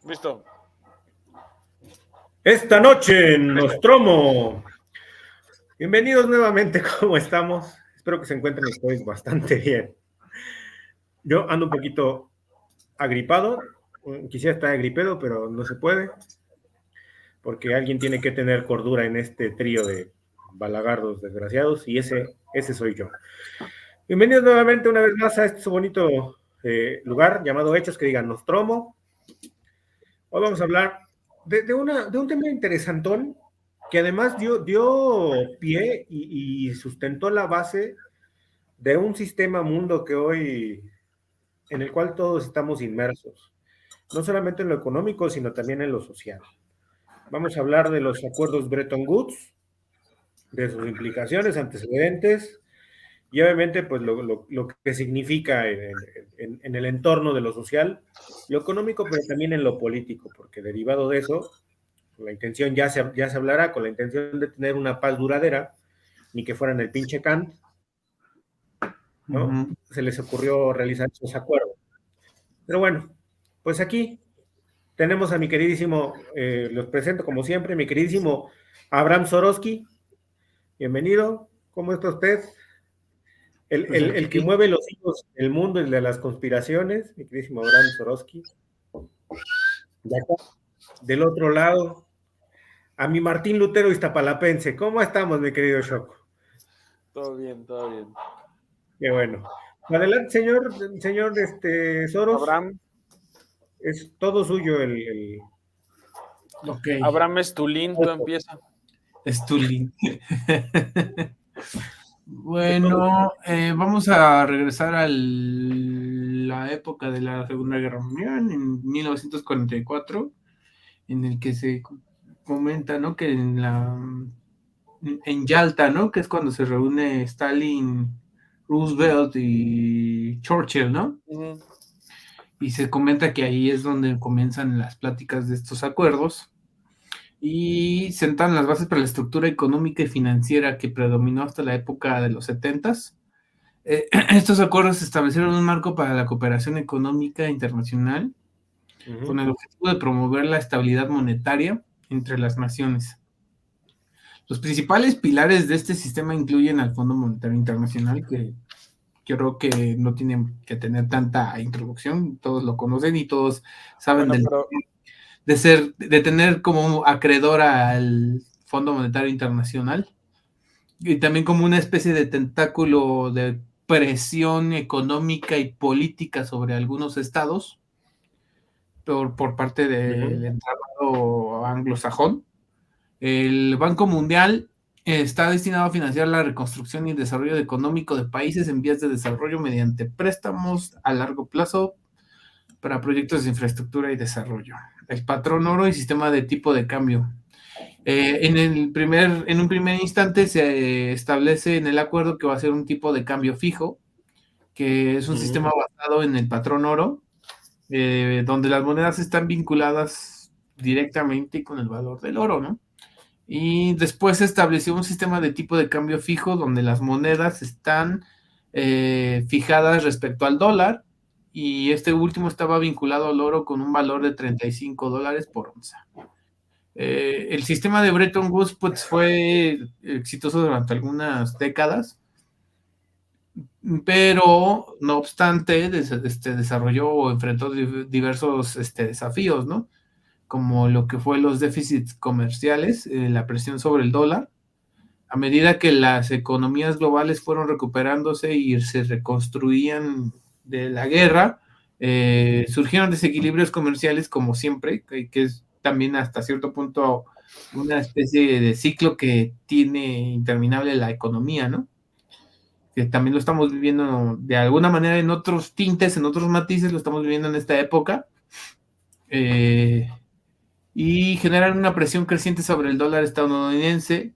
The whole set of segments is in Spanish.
Listo. Esta noche en Nostromo. Bienvenidos nuevamente, ¿cómo estamos? Espero que se encuentren ustedes bastante bien. Yo ando un poquito agripado, quisiera estar agripado, pero no se puede, porque alguien tiene que tener cordura en este trío de balagardos desgraciados, y ese soy yo. Bienvenidos nuevamente una vez más a este bonito lugar llamado Hechos que digan Nostromo. Hoy vamos a hablar de un tema interesantón que además dio pie y sustentó la base de un sistema mundo que hoy, en el cual todos estamos inmersos, no solamente en lo económico, sino también en lo social. Vamos a hablar de los acuerdos Bretton Woods, de sus implicaciones, antecedentes, y obviamente pues lo que significa en el entorno de lo social, lo económico, pero también en lo político, porque derivado de eso, la intención ya se hablará, con la intención de tener una paz duradera, ni que fueran el pinche Kant, ¿no? Se les ocurrió realizar esos acuerdos. Pero bueno, pues aquí tenemos a mi queridísimo, los presento como siempre, mi queridísimo Abraham Zorowski. Bienvenido, ¿cómo está usted? El que mueve los hilos del mundo, el de las conspiraciones, mi queridísimo Abraham Zorowski. De acá, del otro lado, a mi Martín Lutero Iztapalapense. ¿Cómo estamos, mi querido Choco? Todo bien, todo bien. Qué bueno. Adelante, señor Soros. Abraham. Es todo suyo Ok. Abraham Estulín, tú empieza. Estulín. Bueno, vamos a regresar a la época de la Segunda Guerra Mundial, en 1944, en el que se comenta, ¿no? Que en Yalta, ¿no? Que es cuando se reúne Stalin, Roosevelt y Churchill, ¿no? Uh-huh. Y se comenta que ahí es donde comienzan las pláticas de estos acuerdos y sentan las bases para la estructura económica y financiera que predominó hasta la época de los 70s. Estos acuerdos establecieron un marco para la cooperación económica internacional con el objetivo de promover la estabilidad monetaria entre las naciones. Los principales pilares de este sistema incluyen al Fondo Monetario Internacional, que creo que no tienen que tener tanta introducción, todos lo conocen y todos saben de tener como acreedor al Fondo Monetario Internacional y también como una especie de tentáculo de presión económica y política sobre algunos estados por parte del entramado anglosajón. El Banco Mundial está destinado a financiar la reconstrucción y desarrollo económico de países en vías de desarrollo mediante préstamos a largo plazo para proyectos de infraestructura y desarrollo. El patrón oro y sistema de tipo de cambio. En un primer instante se establece en el acuerdo que va a ser un tipo de cambio fijo, que es un sistema basado en el patrón oro, donde las monedas están vinculadas directamente con el valor del oro, ¿no? Y después se estableció un sistema de tipo de cambio fijo donde las monedas están fijadas respecto al dólar, y este último estaba vinculado al oro con un valor de $35 por onza. El sistema de Bretton Woods pues, fue exitoso durante algunas décadas, pero no obstante desarrolló o enfrentó diversos desafíos, ¿no? Como lo que fue los déficits comerciales, la presión sobre el dólar. A medida que las economías globales fueron recuperándose y se reconstruían de la guerra, surgieron desequilibrios comerciales como siempre, que es también hasta cierto punto una especie de ciclo que tiene interminable la economía, ¿no? Que también lo estamos viviendo de alguna manera en otros tintes, en otros matices, lo estamos viviendo en esta época. Y generan una presión creciente sobre el dólar estadounidense.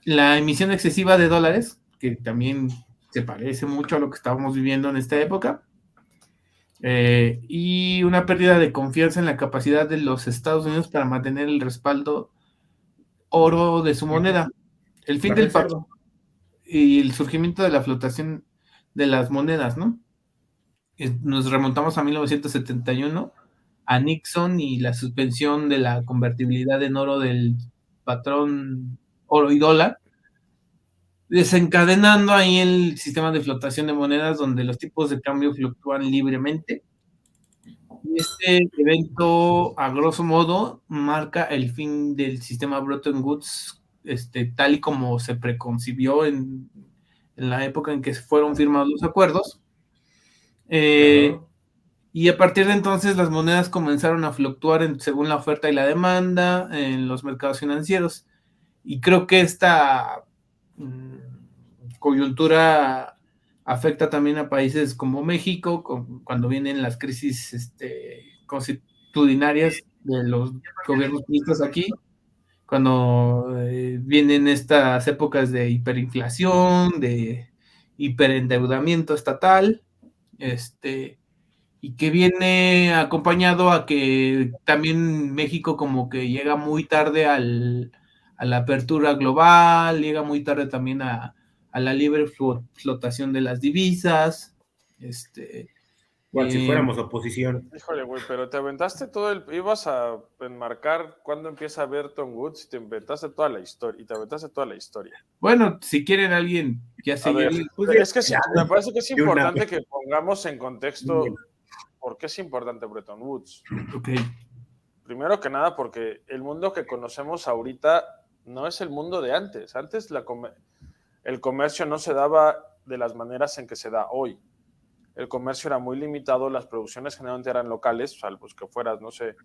La emisión excesiva de dólares, que también se parece mucho a lo que estábamos viviendo en esta época, y una pérdida de confianza en la capacidad de los Estados Unidos para mantener el respaldo oro de su moneda. El fin del patrón y el surgimiento de la flotación de las monedas, ¿no? Nos remontamos a 1971, a Nixon y la suspensión de la convertibilidad en oro del patrón oro y dólar, desencadenando ahí el sistema de flotación de monedas donde los tipos de cambio fluctúan libremente. Y este evento, a grosso modo, marca el fin del sistema Bretton Woods, tal y como se preconcibió en la época en que fueron firmados los acuerdos. Y a partir de entonces las monedas comenzaron a fluctuar según la oferta y la demanda en los mercados financieros. Y creo que esta coyuntura afecta también a países como México, cuando vienen las crisis constitucionarias de los gobiernos priistas aquí, cuando vienen estas épocas de hiperinflación, de hiperendeudamiento estatal, y que viene acompañado a que también México como que llega muy tarde a la apertura global, llega muy tarde también a la libre flotación de las divisas. Cual si fuéramos oposición. Híjole, güey, pero te aventaste ibas a enmarcar cuándo empieza Bretton Woods y te inventaste toda la historia, Bueno, si quieren alguien ya seguir. Es que me parece que es importante que pongamos en contexto por qué es importante Bretton Woods. Okay. Primero que nada, porque el mundo que conocemos ahorita no es el mundo de antes. Antes el comercio no se daba de las maneras en que se da hoy. El comercio era muy limitado, las producciones generalmente eran locales, salvo que fueras, no sé,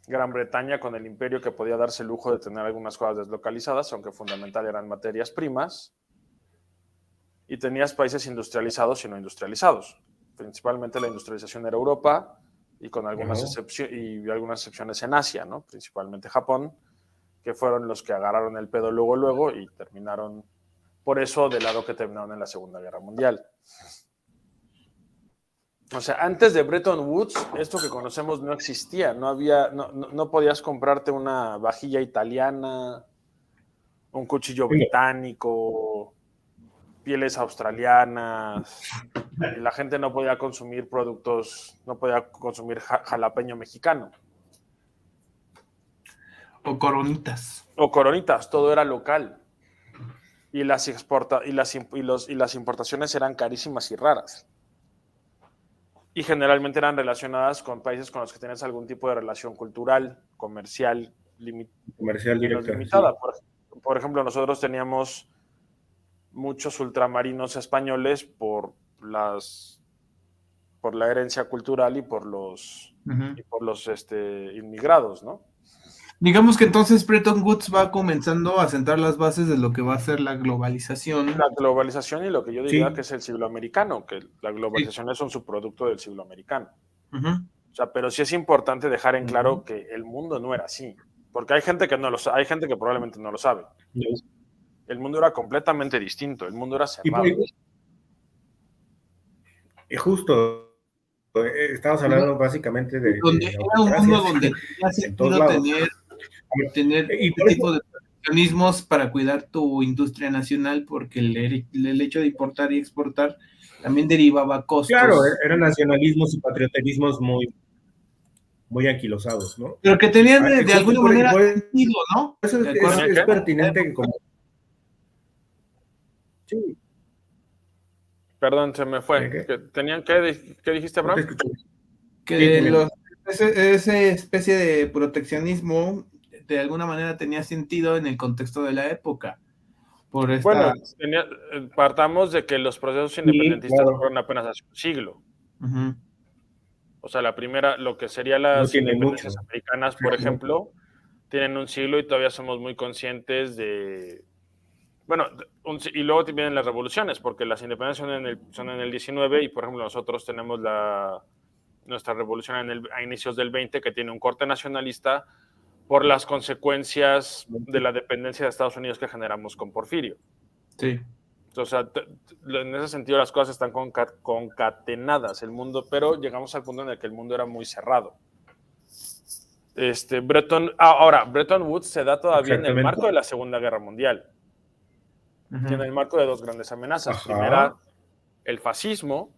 Gran Bretaña con el imperio que podía darse el lujo de tener algunas cosas deslocalizadas, aunque fundamental eran materias primas, y tenías países industrializados y no industrializados. Principalmente la industrialización era Europa y con algunas excepciones en Asia, ¿no? Principalmente Japón, que fueron los que agarraron el pedo luego y terminaron por eso del lado que terminaron en la Segunda Guerra Mundial. O sea, antes de Bretton Woods, esto que conocemos no existía. No podías comprarte una vajilla italiana, un cuchillo británico, pieles australianas. Y la gente no podía consumir no podía consumir jalapeño mexicano. O coronitas. Todo era local. Y las importaciones eran carísimas y raras. Y generalmente eran relacionadas con países con los que tenías algún tipo de relación cultural, comercial directa, limitada. Sí. Por ejemplo, nosotros teníamos muchos ultramarinos españoles por la herencia cultural y por los inmigrados, ¿no? Digamos que entonces Bretton Woods va comenzando a sentar las bases de lo que va a ser la globalización. La globalización y lo que yo diría que es el siglo americano, que la globalización es un subproducto del siglo americano. O sea, pero sí es importante dejar en claro que el mundo no era así, porque hay gente que hay gente que probablemente no lo sabe. El mundo era completamente distinto, el mundo era cerrado. Y justo estamos hablando básicamente de era un mundo donde tenía sentido tener este tipo de proteccionismos para cuidar tu industria nacional, porque el hecho de importar y exportar también derivaba costos. Claro, eran nacionalismos y patrioterismos muy, muy anquilosados, ¿no? Pero que tenían de alguna manera sentido, ¿no? Eso es pertinente que como... Sí. Perdón, se me fue. ¿Qué dijiste, Abraham? Que esa especie de proteccionismo de alguna manera tenía sentido en el contexto de la época. Bueno, partamos de que los procesos independentistas fueron apenas hace un siglo. O sea, la primera, lo que serían las independencias americanas, por ejemplo, tienen un siglo y todavía somos muy conscientes de... Bueno, y luego vienen las revoluciones, porque las independencias son en el 19 y, por ejemplo, nosotros tenemos nuestra revolución a inicios del 20, que tiene un corte nacionalista por las consecuencias de la dependencia de Estados Unidos que generamos con Porfirio. Sí. O sea, en ese sentido las cosas están concatenadas, el mundo, pero llegamos al punto en el que el mundo era muy cerrado. Bretton Woods se da todavía en el marco de la Segunda Guerra Mundial. Y en el marco de dos grandes amenazas. Primera, el fascismo,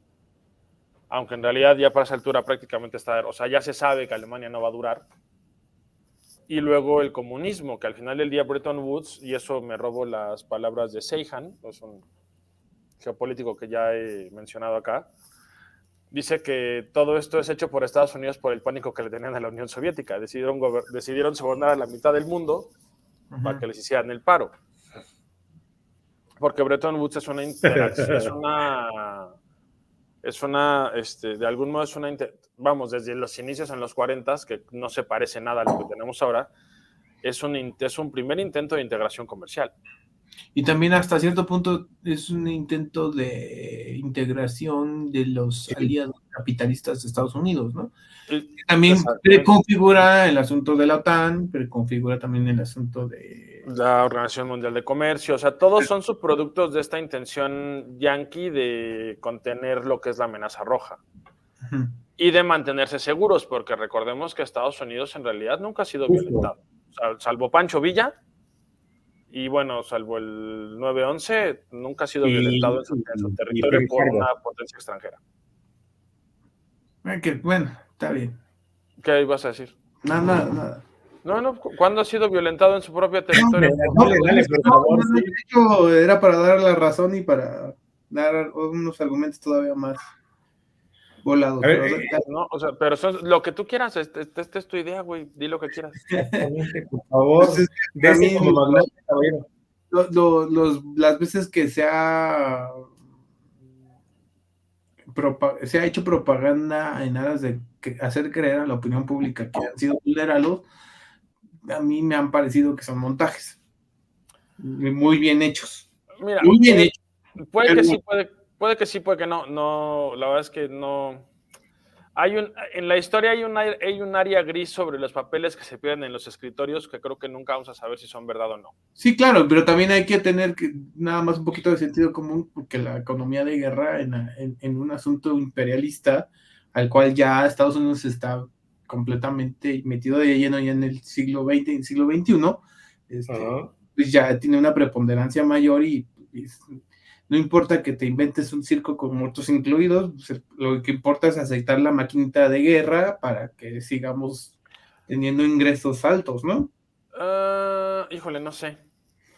aunque en realidad ya para esa altura prácticamente está, o sea, ya se sabe que Alemania no va a durar. Y luego el comunismo, que al final del día Bretton Woods, y eso me robo las palabras de Seyhan, es un geopolítico que ya he mencionado acá, dice que todo esto es hecho por Estados Unidos por el pánico que le tenían a la Unión Soviética. Decidieron sobornar a la mitad del mundo para que les hicieran el paro. Porque Bretton Woods es una interacción, de algún modo es una, vamos, desde los inicios en los 40, que no se parece nada a lo que tenemos ahora, es un primer intento de integración comercial. Y también hasta cierto punto es un intento de integración de los aliados capitalistas de Estados Unidos, ¿no? También preconfigura el asunto de la OTAN, preconfigura también el asunto de la Organización Mundial de Comercio, o sea, todos son subproductos de esta intención yanqui de contener lo que es la amenaza roja. Uh-huh. Y de mantenerse seguros, porque recordemos que Estados Unidos en realidad nunca ha sido violentado. O sea, salvo Pancho Villa, y bueno, salvo el 9/11, nunca ha sido violentado en su territorio por una potencia extranjera. Bueno, está bien. ¿Qué ibas a decir? Nada. No, ¿cuándo ha sido violentado en su propio territorio? Dale, por favor. De hecho, era para dar la razón y para dar unos argumentos todavía más volados. No, o sea, pero lo que tú quieras, esta es tu idea, güey, di lo que quieras. Por favor, las veces que se ha hecho propaganda en aras de hacer creer a la opinión pública que han sido vulnerados, a mí me han parecido que son montajes muy bien hechos. Mira, muy bien hechos. Puede que sí, puede que sí, puede que no. No, la verdad es que no. En la historia hay un área gris sobre los papeles que se pierden en los escritorios que creo que nunca vamos a saber si son verdad o no. Sí, claro, pero también hay que tener nada más un poquito de sentido común, porque la economía de guerra en un asunto imperialista al cual ya Estados Unidos está completamente metido de lleno ya en el siglo XX y en el siglo XXI, pues ya tiene una preponderancia mayor y no importa que te inventes un circo con muertos incluidos, lo que importa es aceptar la maquinita de guerra para que sigamos teniendo ingresos altos, ¿no? Híjole, no sé.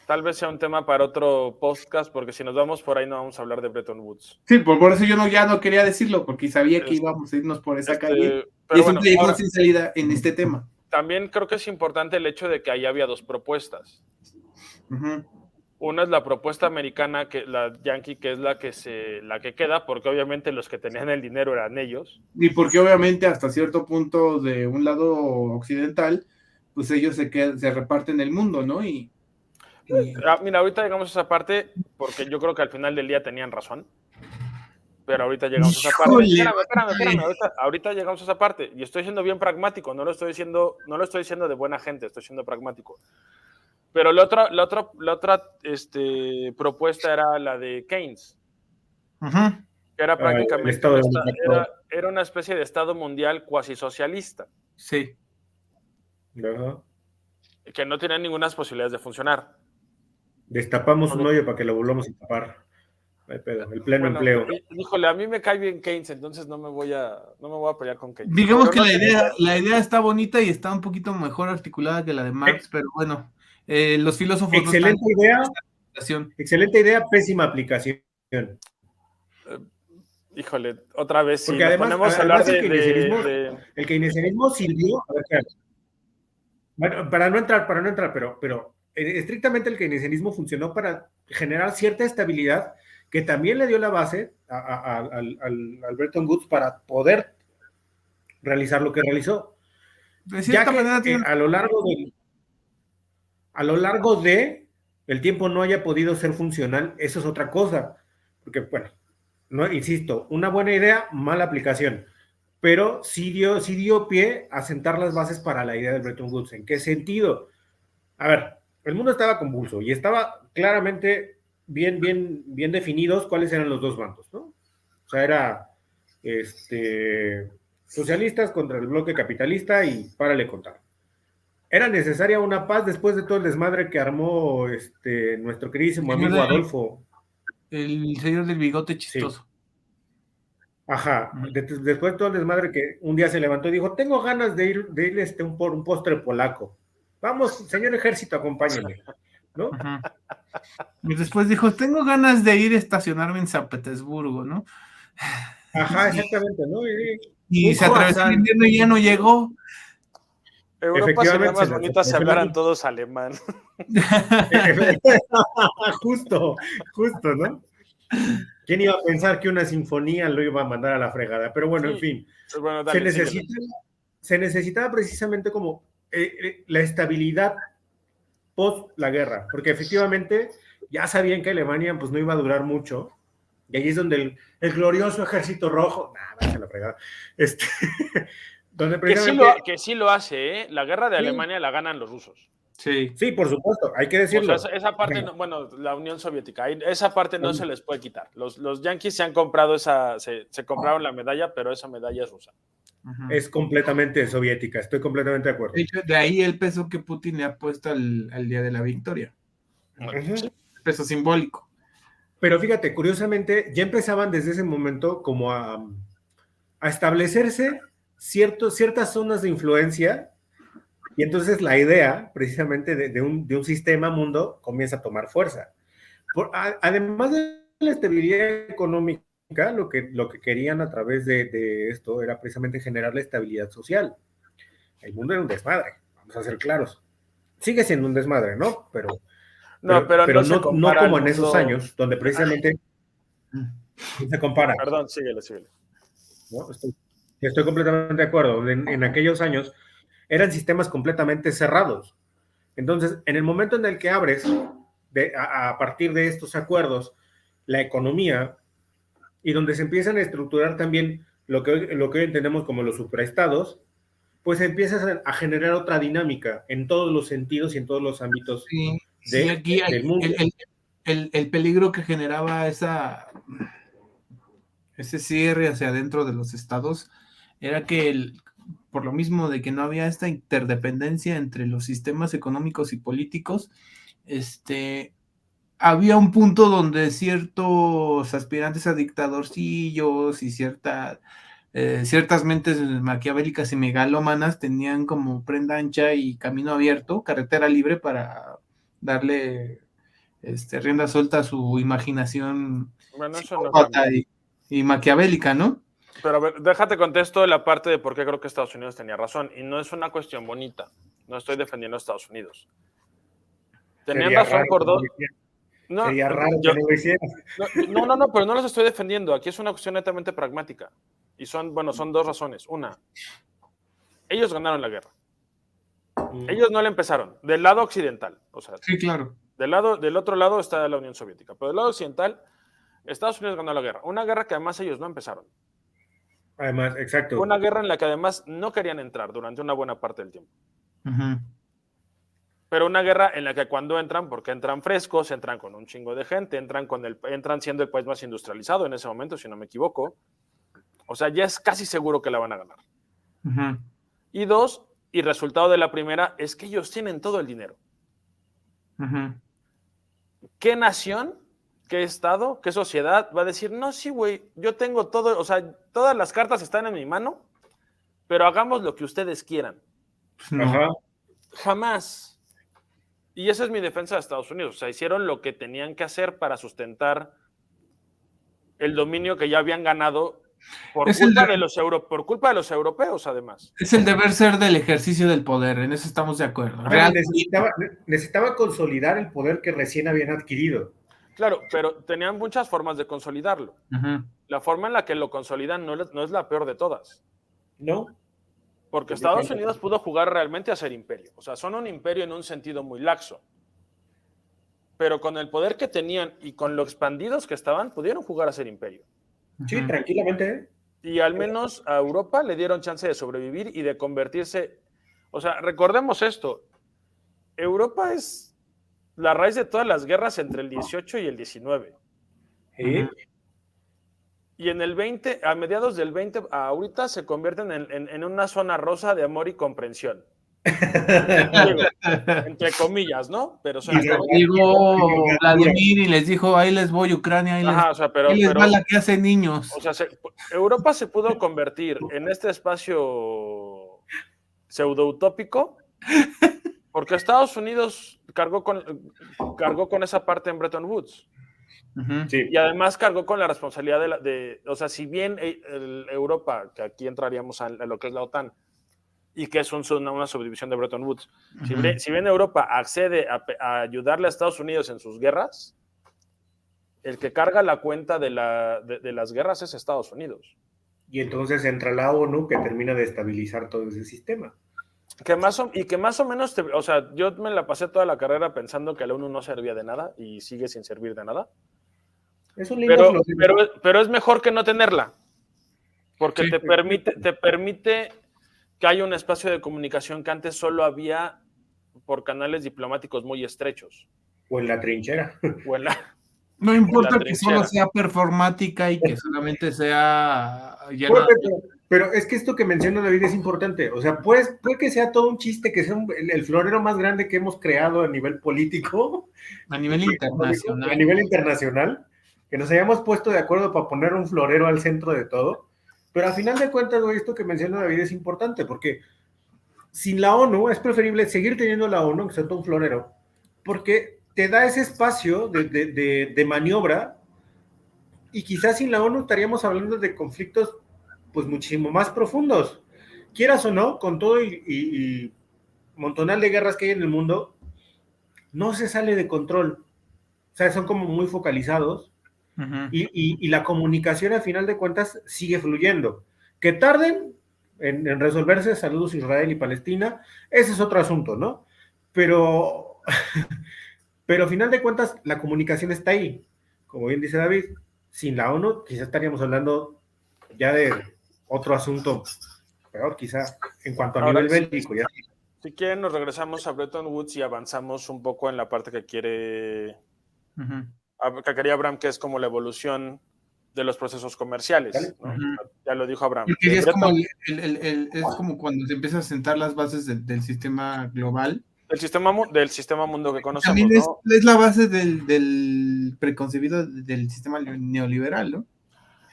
Tal vez sea un tema para otro podcast, porque si nos vamos por ahí no vamos a hablar de Bretton Woods. Sí, por eso yo ya no quería decirlo, porque sabía que íbamos a irnos por esa calle. Pero y es un callejón sin salida en este tema. También creo que es importante el hecho de que ahí había dos propuestas. Uh-huh. Una es la propuesta americana, la yankee, que es la que queda, porque obviamente los que tenían el dinero eran ellos. Y porque obviamente hasta cierto punto de un lado occidental, pues ellos se reparten el mundo, ¿no? Mira, ahorita llegamos a esa parte, porque yo creo que al final del día tenían razón. Pero ahorita llegamos a esa parte. Espérame, ahorita llegamos a esa parte. Y estoy siendo bien pragmático, no lo estoy diciendo de buena gente, estoy siendo pragmático. Pero la otra propuesta era la de Keynes. Uh-huh. Que era prácticamente era una especie de Estado mundial cuasi socialista. Sí. Uh-huh. Que no tenía ninguna posibilidad de funcionar. Destapamos un hoyo para que lo volvamos a tapar. El pleno empleo. Híjole, a mí me cae bien Keynes, entonces no me voy a pelear con Keynes. Digamos que la idea está bonita y está un poquito mejor articulada que la de Marx, pero bueno, los filósofos excelente idea, pésima aplicación. Híjole, otra vez porque además, ponemos a hablar el keynesianismo sirvió, bueno, para no entrar, pero estrictamente el keynesianismo funcionó para generar cierta estabilidad que también le dio la base al Bretton Woods para poder realizar lo que realizó. Ya que a lo largo de el tiempo no haya podido ser funcional, eso es otra cosa, porque bueno, no, insisto, una buena idea, mala aplicación, pero sí dio pie a sentar las bases para la idea del Bretton Woods. ¿En qué sentido? A ver, el mundo estaba convulso y estaba claramente bien definidos cuáles eran los dos bandos, ¿no? O sea, era socialistas contra el bloque capitalista y párale contar. Era necesaria una paz después de todo el desmadre que armó nuestro queridísimo amigo Adolfo. El señor del bigote chistoso. Ajá, después de todo el desmadre que un día se levantó y dijo, tengo ganas de ir por un postre polaco. Vamos, señor ejército, acompáñeme, ¿no? Y después dijo, tengo ganas de ir a estacionarme en San Petersburgo, ¿no? Ajá, exactamente, ¿no? Y se atravesó el invierno y ya no llegó. Europa sería más bonita si hablaran todos alemán. Justo, ¿no? ¿Quién iba a pensar que una sinfonía lo iba a mandar a la fregada? Pero bueno, sí. En fin. Bueno, dale, se necesitaba precisamente como la estabilidad post la guerra, porque efectivamente ya sabían que Alemania pues no iba a durar mucho, y ahí es donde el glorioso ejército rojo, se la fregada, donde que sí lo hace, ¿eh? La guerra de Alemania la ganan los rusos. Sí, por supuesto, hay que decirlo. O sea, esa parte, bueno, la Unión Soviética, esa parte no se les puede quitar. Los yanquis se han comprado se compraron la medalla, pero esa medalla es rusa. Es completamente soviética, estoy completamente de acuerdo. De hecho, de ahí el peso que Putin le ha puesto al día de la victoria. Sí, peso simbólico. Pero fíjate, curiosamente, ya empezaban desde ese momento como a establecerse ciertas zonas de influencia, y entonces la idea precisamente de un sistema mundo comienza a tomar fuerza. Además de la estabilidad económica, lo que querían a través de esto era precisamente generar la estabilidad social. El mundo era un desmadre, vamos a ser claros. Sigue siendo un desmadre, ¿no? Pero no como en esos años, donde precisamente se compara. Perdón, síguele. ¿No? Estoy completamente de acuerdo. En aquellos años eran sistemas completamente cerrados. Entonces, en el momento en el que abres, a partir de estos acuerdos, la economía, y donde se empiezan a estructurar también lo que hoy entendemos como los supraestados, pues empiezas a generar otra dinámica en todos los sentidos y en todos los ámbitos del mundo. El peligro que generaba ese cierre hacia adentro de los estados era que por lo mismo de que no había esta interdependencia entre los sistemas económicos y políticos, había un punto donde ciertos aspirantes a dictadorcillos y ciertas mentes maquiavélicas y megalómanas tenían como prenda ancha y camino abierto, carretera libre para darle rienda suelta a su imaginación y maquiavélica, ¿no? Pero a ver, déjate contesto la parte de por qué creo que Estados Unidos tenía razón, y no es una cuestión bonita, no estoy defendiendo a Estados Unidos. Tenían razón por dos... No, sería raro que no lo hicieras. No, pero no los estoy defendiendo. Aquí es una cuestión netamente pragmática. Y son dos razones. Una, ellos ganaron la guerra. Ellos no la empezaron. Del lado occidental. O sea, sí, claro. Del otro lado está la Unión Soviética. Pero del lado occidental, Estados Unidos ganó la guerra. Una guerra que además ellos no empezaron. Además, exacto. Una guerra en la que además no querían entrar durante una buena parte del tiempo. Pero una guerra en la que cuando entran, porque entran frescos, entran con un chingo de gente, entran siendo el país más industrializado en ese momento, si no me equivoco. O sea, ya es casi seguro que la van a ganar. Y dos, y resultado de la primera, es que ellos tienen todo el dinero. ¿Qué nación, qué estado, qué sociedad va a decir, no, sí, güey, yo tengo todo, o sea, todas las cartas están en mi mano, pero hagamos lo que ustedes quieran? No. Jamás. Y esa es mi defensa de Estados Unidos. O sea, hicieron lo que tenían que hacer para sustentar el dominio que ya habían ganado por culpa de los europeos, además. Es el deber ser del ejercicio del poder, en eso estamos de acuerdo. Necesitaba consolidar el poder que recién habían adquirido. Claro, pero tenían muchas formas de consolidarlo. La forma en la que lo consolidan no es la peor de todas. No. Porque Estados Unidos pudo jugar realmente a ser imperio. O sea, son un imperio en un sentido muy laxo. Pero con el poder que tenían y con lo expandidos que estaban, pudieron jugar a ser imperio. Sí, tranquilamente. Y al menos a Europa le dieron chance de sobrevivir y de convertirse... O sea, recordemos esto. Europa es la raíz de todas las guerras entre el 18 y el 19. ¿Sí? Y en el 20, a mediados del 20, ahorita se convierten en una zona rosa de amor y comprensión. Entre comillas, ¿no? Pero llegó Vladimir y les dijo, ahí les voy Ucrania, ahí les va la que hace niños. O sea, Europa se pudo convertir en este espacio pseudo-utópico porque Estados Unidos cargó con esa parte en Bretton Woods. Sí. Y además cargó con la responsabilidad o sea, si bien Europa, que aquí entraríamos a lo que es la OTAN, y que es una subdivisión de Bretton Woods, si bien Europa accede a ayudarle a Estados Unidos en sus guerras, el que carga la cuenta de las guerras es Estados Unidos. Y entonces entra la ONU, que termina de estabilizar todo ese sistema. Que más o menos, o sea, yo me la pasé toda la carrera pensando que la ONU no servía de nada y sigue sin servir de nada. Es un lindo pero es mejor que no tenerla, porque sí, te permite que haya un espacio de comunicación que antes solo había por canales diplomáticos muy estrechos. O en la trinchera. No importa que solo sea performática y que solamente sea... Pero es que esto que menciona David es importante. O sea, puede que sea todo un chiste, que sea el florero más grande que hemos creado a nivel político. A nivel internacional. A nivel internacional. Que nos hayamos puesto de acuerdo para poner un florero al centro de todo. Pero al final de cuentas, esto que menciona David es importante, porque sin la ONU es preferible seguir teniendo la ONU, que sea todo un florero, porque te da ese espacio de maniobra, y quizás sin la ONU estaríamos hablando de conflictos pues muchísimo más profundos. Quieras o no, con todo y montonal de guerras que hay en el mundo, no se sale de control. O sea, son como muy focalizados. Uh-huh. Y la comunicación, al final de cuentas, sigue fluyendo. Que tarden en resolverse, saludos Israel y Palestina, ese es otro asunto, ¿no? Pero al final de cuentas, la comunicación está ahí. Como bien dice David, sin la ONU, quizás estaríamos hablando ya de otro asunto peor, quizás, en cuanto a nivel bélico. Ya. Si quieren, nos regresamos a Bretton Woods y avanzamos un poco en la parte que quiere... Uh-huh. Que quería Abraham, que es como la evolución de los procesos comerciales, ¿no? Uh-huh. Ya lo dijo Abraham. Porque es como, es como cuando se empiezan a sentar las bases del sistema global. Del sistema mundo que conocemos, también ¿no? Es la base del preconcebido del sistema neoliberal, ¿no?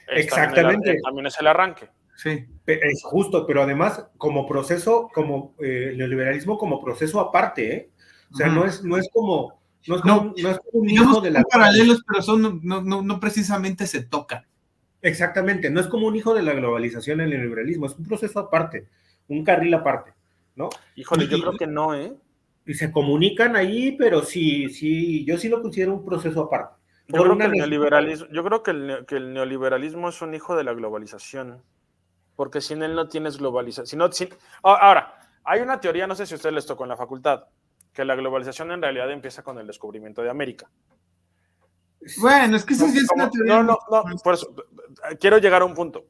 Exactamente. También es el arranque. Sí. Es justo, pero además como proceso, como el neoliberalismo como proceso aparte, ¿eh? O sea, uh-huh. no es como... No es un hijo de la paralelos, pero no precisamente se tocan. Exactamente, no es como un hijo de la globalización en el liberalismo, es un proceso aparte, un carril aparte, ¿no? Híjole, yo creo que no, ¿eh? Y se comunican ahí, pero sí, yo sí lo considero un proceso aparte. Yo creo que el neoliberalismo es un hijo de la globalización, porque sin él no tienes globalización. Ahora, hay una teoría, no sé si a ustedes les tocó en la facultad, que la globalización en realidad empieza con el descubrimiento de América. Bueno, es que eso sí es una teoría. No, por eso, quiero llegar a un punto.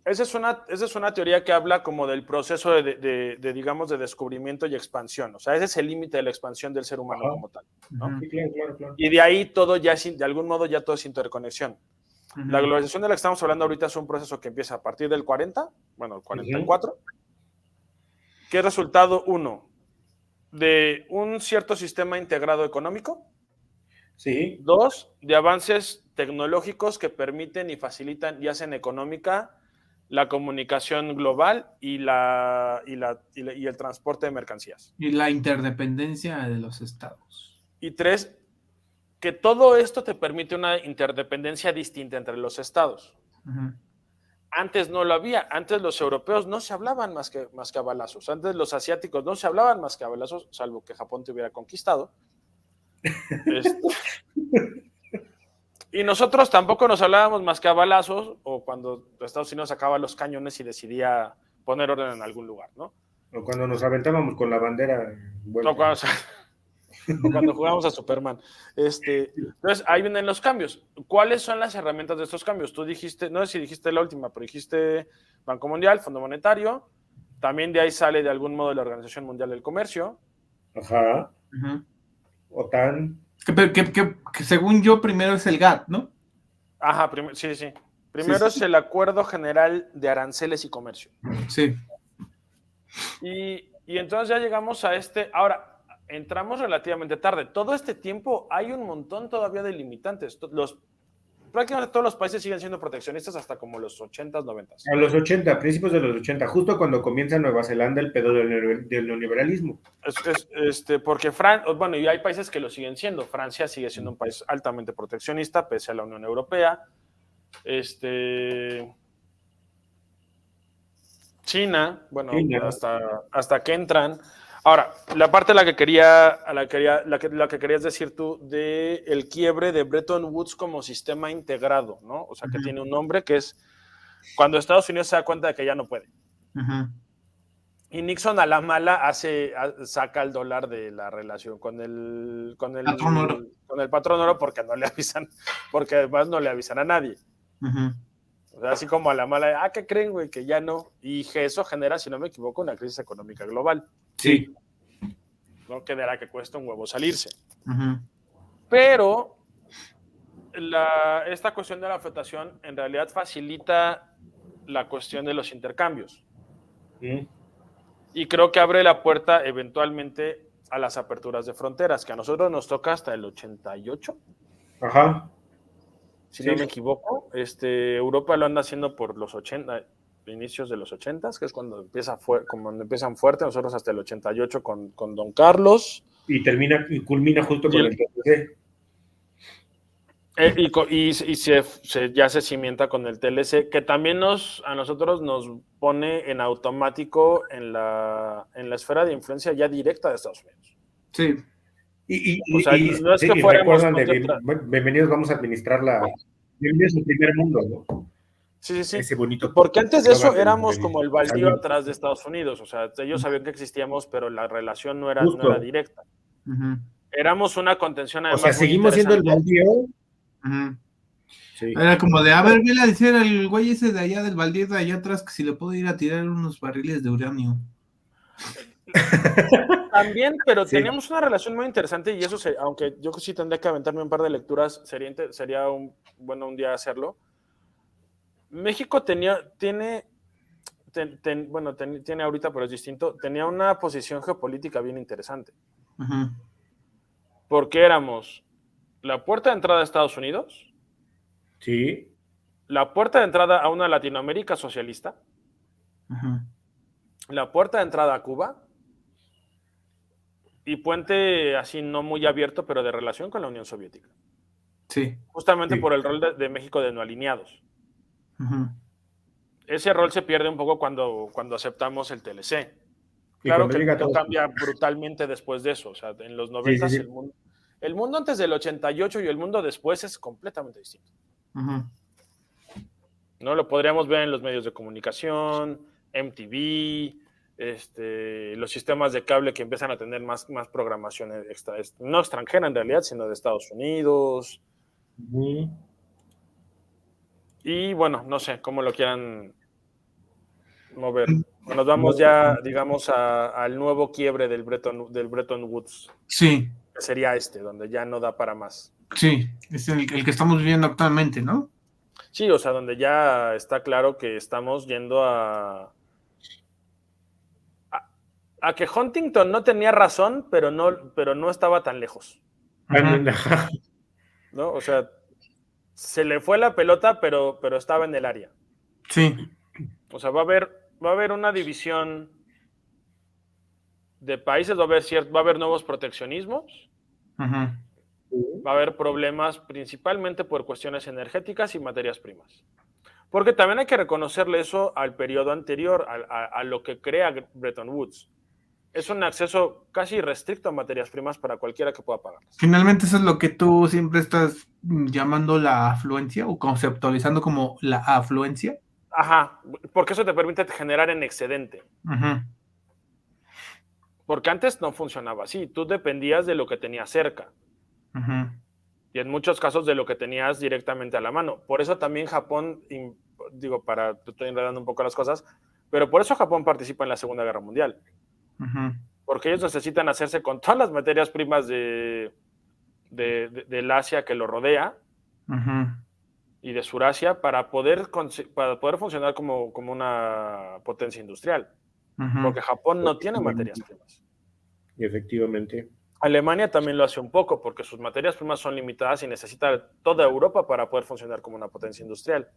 Esa es una teoría que habla como del proceso digamos, de descubrimiento y expansión. O sea, ese es el límite de la expansión del ser humano como tal, ¿no? Sí, claro. Y de ahí todo ya, de algún modo, ya todo es interconexión. Uh-huh. La globalización de la que estamos hablando ahorita es un proceso que empieza a partir del 40, bueno, el 44, que es resultado, uno, de un cierto sistema integrado económico. Sí. 2, de avances tecnológicos que permiten y facilitan y hacen económica la comunicación global y el transporte de mercancías. Y la interdependencia de los estados. Y 3, que todo esto te permite una interdependencia distinta entre los estados. Uh-huh. Antes no lo había. Antes los europeos no se hablaban más que a balazos. Antes los asiáticos no se hablaban más que a balazos, salvo que Japón te hubiera conquistado. Y nosotros tampoco nos hablábamos más que a balazos, o cuando Estados Unidos sacaba los cañones y decidía poner orden en algún lugar, ¿no? O cuando nos aventábamos con la bandera. Bueno. O cuando jugábamos a Superman. Entonces, ahí vienen los cambios. ¿Cuáles son las herramientas de estos cambios? Tú dijiste, no sé si dijiste la última, pero dijiste Banco Mundial, Fondo Monetario. También de ahí sale de algún modo la Organización Mundial del Comercio. Ajá. Uh-huh. OTAN. Que según yo, primero es el GATT, ¿no? Ajá, sí. Primero es el Acuerdo General de Aranceles y Comercio. Sí. Y Y entonces ya llegamos a ahora, entramos relativamente tarde. Todo este tiempo hay un montón todavía de limitantes. Prácticamente todos los países siguen siendo proteccionistas hasta como los 80s, 90s. A los 80, principios de los 80, justo cuando comienza Nueva Zelanda el pedo del neoliberalismo. Porque bueno, y hay países que lo siguen siendo. Francia sigue siendo un país altamente proteccionista, pese a la Unión Europea. China, bueno, hasta que entran. Ahora, la parte a la que querías decir tú de el quiebre de Bretton Woods como sistema integrado, ¿no? O sea, que tiene un nombre que es cuando Estados Unidos se da cuenta de que ya no puede. Y Nixon a la mala saca el dólar de la relación con el patrón oro porque no le avisan, porque además no le avisan a nadie. O sea, así como a la mala, ¿qué creen, güey? Que ya no. Y eso genera, si no me equivoco, una crisis económica global. Sí. No quedará que cuesta un huevo salirse. Pero esta cuestión de la flotación en realidad facilita la cuestión de los intercambios. Y creo que abre la puerta eventualmente a las aperturas de fronteras, que a nosotros nos toca hasta el 88. Ajá. Si no me equivoco, Europa lo anda haciendo por los 80, inicios de los 80, que es cuando empiezan fuerte, nosotros hasta el 88 con Don Carlos. Y culmina justo con el TLC. Ya se cimienta con el TLC, que también a nosotros nos pone en automático en la esfera de influencia ya directa de Estados Unidos. Sí. No es que fuéramos bienvenidos, vamos a administrar bienvenidos al primer mundo, ¿no? Sí. Ese bonito. Porque antes de eso éramos como el baldío atrás de Estados Unidos. O sea, ellos sabían que existíamos, pero la relación no era directa. Éramos una contención además. O sea, seguimos siendo el baldío. Sí. Era como de, a ver, vele a decir al güey ese de allá del baldío de allá atrás que si le puedo ir a tirar unos barriles de uranio. También, pero teníamos una relación muy interesante y eso, aunque yo sí tendría que aventarme un par de lecturas, sería un día hacerlo. México tiene ahorita, pero es distinto, tenía una posición geopolítica bien interesante. Porque éramos la puerta de entrada a Estados Unidos, sí, la puerta de entrada a una Latinoamérica socialista, la puerta de entrada a Cuba, y puente así no muy abierto, pero de relación con la Unión Soviética. Sí. Justamente por el rol de México de no alineados. Ese rol se pierde un poco cuando aceptamos el TLC. Claro que el mundo cambia brutalmente después de eso. O sea, en los 90 sí. El mundo antes del 88 y el mundo después es completamente distinto. ¿No? Lo podríamos ver en los medios de comunicación, MTV, los sistemas de cable que empiezan a tener más programación no extranjera en realidad, sino de Estados Unidos. Y bueno, no sé cómo lo quieran mover. Nos vamos ya, digamos, al nuevo quiebre del Bretton Woods. Sí. Sería donde ya no da para más. Sí, es el que estamos viviendo actualmente, ¿no? Sí, o sea, donde ya está claro que estamos yendo a que Huntington no tenía razón, pero no estaba tan lejos. ¿No? O sea, se le fue la pelota, pero estaba en el área. Sí. O sea, va a haber una división de países, va a haber nuevos proteccionismos, va a haber problemas principalmente por cuestiones energéticas y materias primas. Porque también hay que reconocerle eso al periodo anterior, a lo que crea Bretton Woods. Es un acceso casi irrestricto a materias primas para cualquiera que pueda pagarlas. Finalmente eso es lo que tú siempre estás llamando la afluencia o conceptualizando como la afluencia. Ajá, porque eso te permite generar en excedente. Porque antes no funcionaba así, tú dependías de lo que tenías cerca. Y en muchos casos de lo que tenías directamente a la mano. Por eso también Japón, estoy enredando un poco las cosas, pero por eso Japón participa en la Segunda Guerra Mundial. Porque ellos necesitan hacerse con todas las materias primas del Asia que lo rodea y de Surasia para poder funcionar como una potencia industrial. porque Japón no tiene materias primas. Y efectivamente. Alemania también lo hace un poco, porque sus materias primas son limitadas y necesita toda Europa para poder funcionar como una potencia industrial.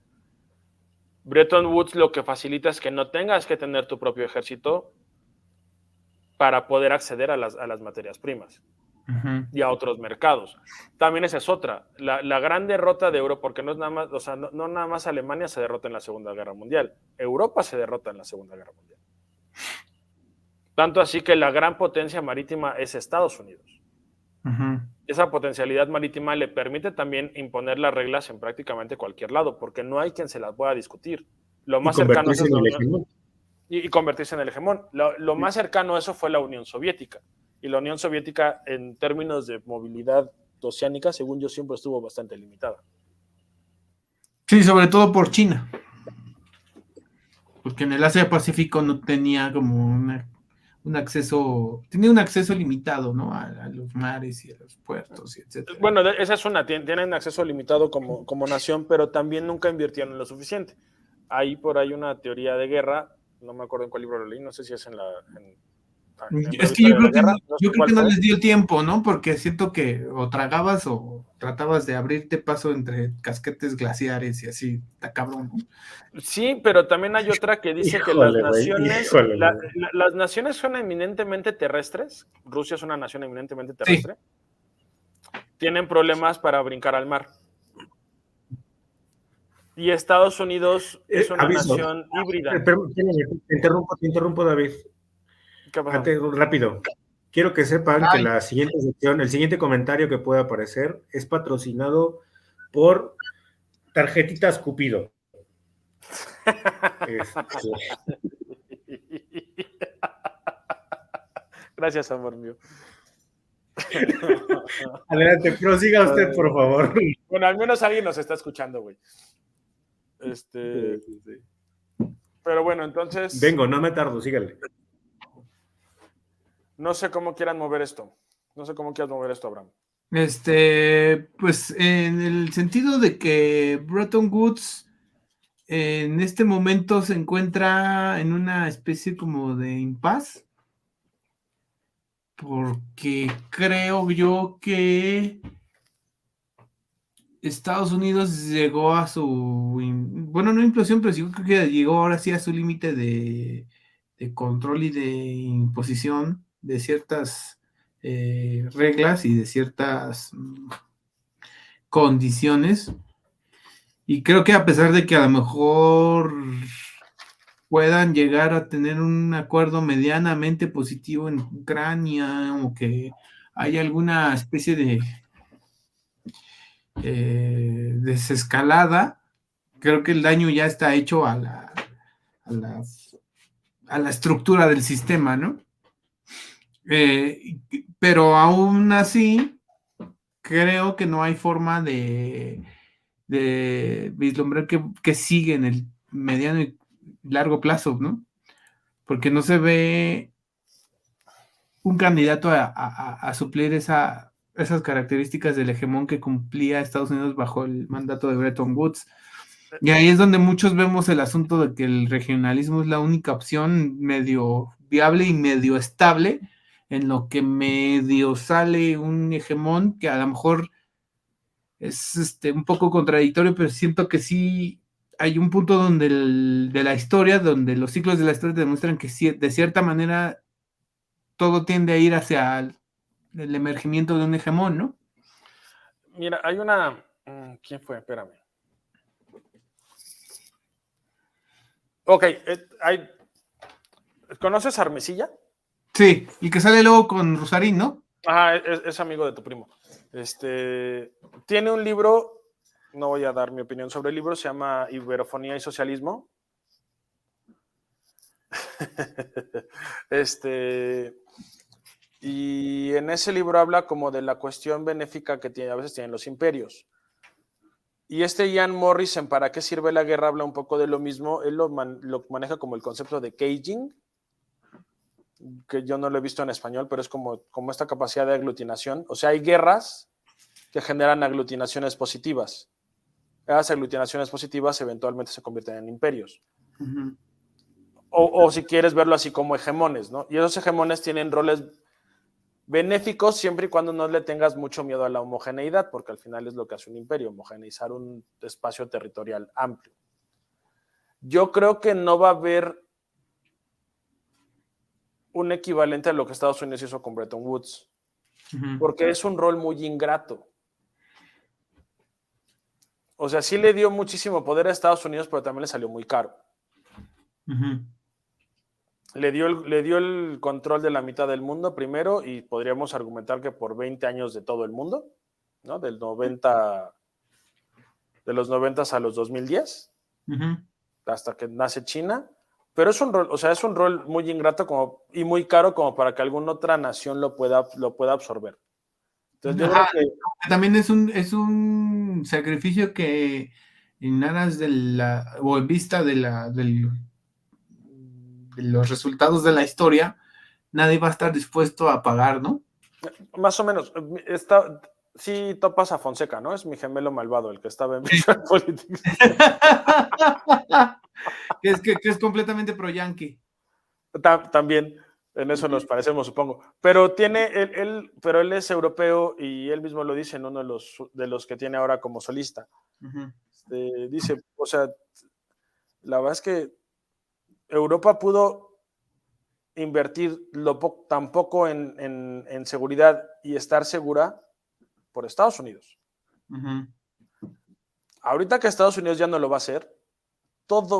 Bretton Woods lo que facilita es que no tengas que tener tu propio ejército para poder acceder a las materias primas y a otros mercados. También esa es otra. La gran derrota de Europa, porque no es nada más, o sea, no nada más Alemania se derrota en la Segunda Guerra Mundial, Europa se derrota en la Segunda Guerra Mundial. Tanto así que la gran potencia marítima es Estados Unidos. Esa potencialidad marítima le permite también imponer las reglas en prácticamente cualquier lado, porque no hay quien se las pueda discutir. Lo más cercano es y convertirse en el hegemón. Lo más cercano a eso fue la Unión Soviética. Y la Unión Soviética, en términos de movilidad oceánica, según yo, siempre estuvo bastante limitada. Sí, sobre todo por China. Porque en el Asia-Pacífico no tenía como un acceso limitado, ¿no? A los mares y a los puertos, y etcétera. Bueno, esa es una, tienen acceso limitado como nación, pero también nunca invirtieron lo suficiente. Hay por ahí una teoría de guerra, no me acuerdo en cuál libro lo leí, no sé si es en es que yo creo que no les dio tiempo, ¿no? Porque siento que o tragabas o tratabas de abrirte paso entre casquetes glaciares y así, está cabrón, ¿no? Sí, pero también hay otra que dice que las naciones son eminentemente terrestres. Rusia es una nación eminentemente terrestre. Sí. Tienen problemas para brincar al mar. Y Estados Unidos es una nación híbrida. Te interrumpo, David. ¿Qué pasa? Rápido. Quiero que sepan que la siguiente sección, el siguiente comentario que pueda aparecer es patrocinado por Tarjetitas Cupido. Gracias, amor mío. Adelante, prosiga usted, por favor. Bueno, al menos alguien nos está escuchando, güey. Pero bueno, entonces... Vengo, no me tardo, sígale. No sé cómo quieran mover esto. No sé cómo quieras mover esto, Abraham. Pues en el sentido de que Bretton Woods en este momento se encuentra en una especie como de impasse, porque creo yo que Estados Unidos llegó a su, bueno, no implosión, pero sí creo que llegó ahora sí a su límite de control y de imposición de ciertas reglas y de ciertas condiciones. Y creo que a pesar de que a lo mejor puedan llegar a tener un acuerdo medianamente positivo en Ucrania o que haya alguna especie de desescalada, creo que el daño ya está hecho a la estructura del sistema, ¿no? Pero aún así, creo que no hay forma de vislumbrar que sigue en el mediano y largo plazo, ¿no? Porque no se ve un candidato a suplir esas características del hegemón que cumplía Estados Unidos bajo el mandato de Bretton Woods. Y ahí es donde muchos vemos el asunto de que el regionalismo es la única opción medio viable y medio estable, en lo que medio sale un hegemón que a lo mejor es un poco contradictorio, pero siento que sí hay un punto donde de la historia, donde los ciclos de la historia demuestran que de cierta manera todo tiende a ir hacia el emergimiento de un hegemón, ¿no? Mira, hay una... ¿Quién fue? Espérame. Ok, ¿conoces a Armesilla? Sí, y que sale luego con Rosarín, ¿no? Ajá, es amigo de tu primo. Tiene un libro, no voy a dar mi opinión sobre el libro, se llama Iberofonía y Socialismo. Y en ese libro habla como de la cuestión benéfica que a veces tienen los imperios. Y Ian Morrison, ¿para qué sirve la guerra? Habla un poco de lo mismo. Él lo maneja como el concepto de caging, que yo no lo he visto en español, pero es como esta capacidad de aglutinación. O sea, hay guerras que generan aglutinaciones positivas. Esas aglutinaciones positivas eventualmente se convierten en imperios. Uh-huh. O si quieres verlo así como hegemones, ¿no? Y esos hegemones tienen roles benéficos siempre y cuando no le tengas mucho miedo a la homogeneidad, porque al final es lo que hace un imperio, homogeneizar un espacio territorial amplio. Yo creo que no va a haber un equivalente a lo que Estados Unidos hizo con Bretton Woods, porque es un rol muy ingrato. O sea, sí le dio muchísimo poder a Estados Unidos, pero también le salió muy caro. Le dio el control de la mitad del mundo primero, y podríamos argumentar que por 20 años de todo el mundo, ¿no? De los 90 a los 2010, hasta que nace China. Pero es un rol, o sea, es un rol muy ingrato y muy caro como para que alguna otra nación lo pueda absorber. Entonces, yo creo que también es un sacrificio que en aras o en vista de los resultados de la historia, nadie va a estar dispuesto a pagar, ¿no? Más o menos. Sí topas a Fonseca, ¿no? Es mi gemelo malvado, el que estaba en Visual Politics. que es completamente pro-yankee. También, en eso nos parecemos, supongo. Pero él es europeo, y él mismo lo dice en uno de los que tiene ahora como solista. Dice, o sea, la verdad es que Europa pudo invertir tan poco en seguridad y estar segura por Estados Unidos. Ahorita que Estados Unidos ya no lo va a hacer,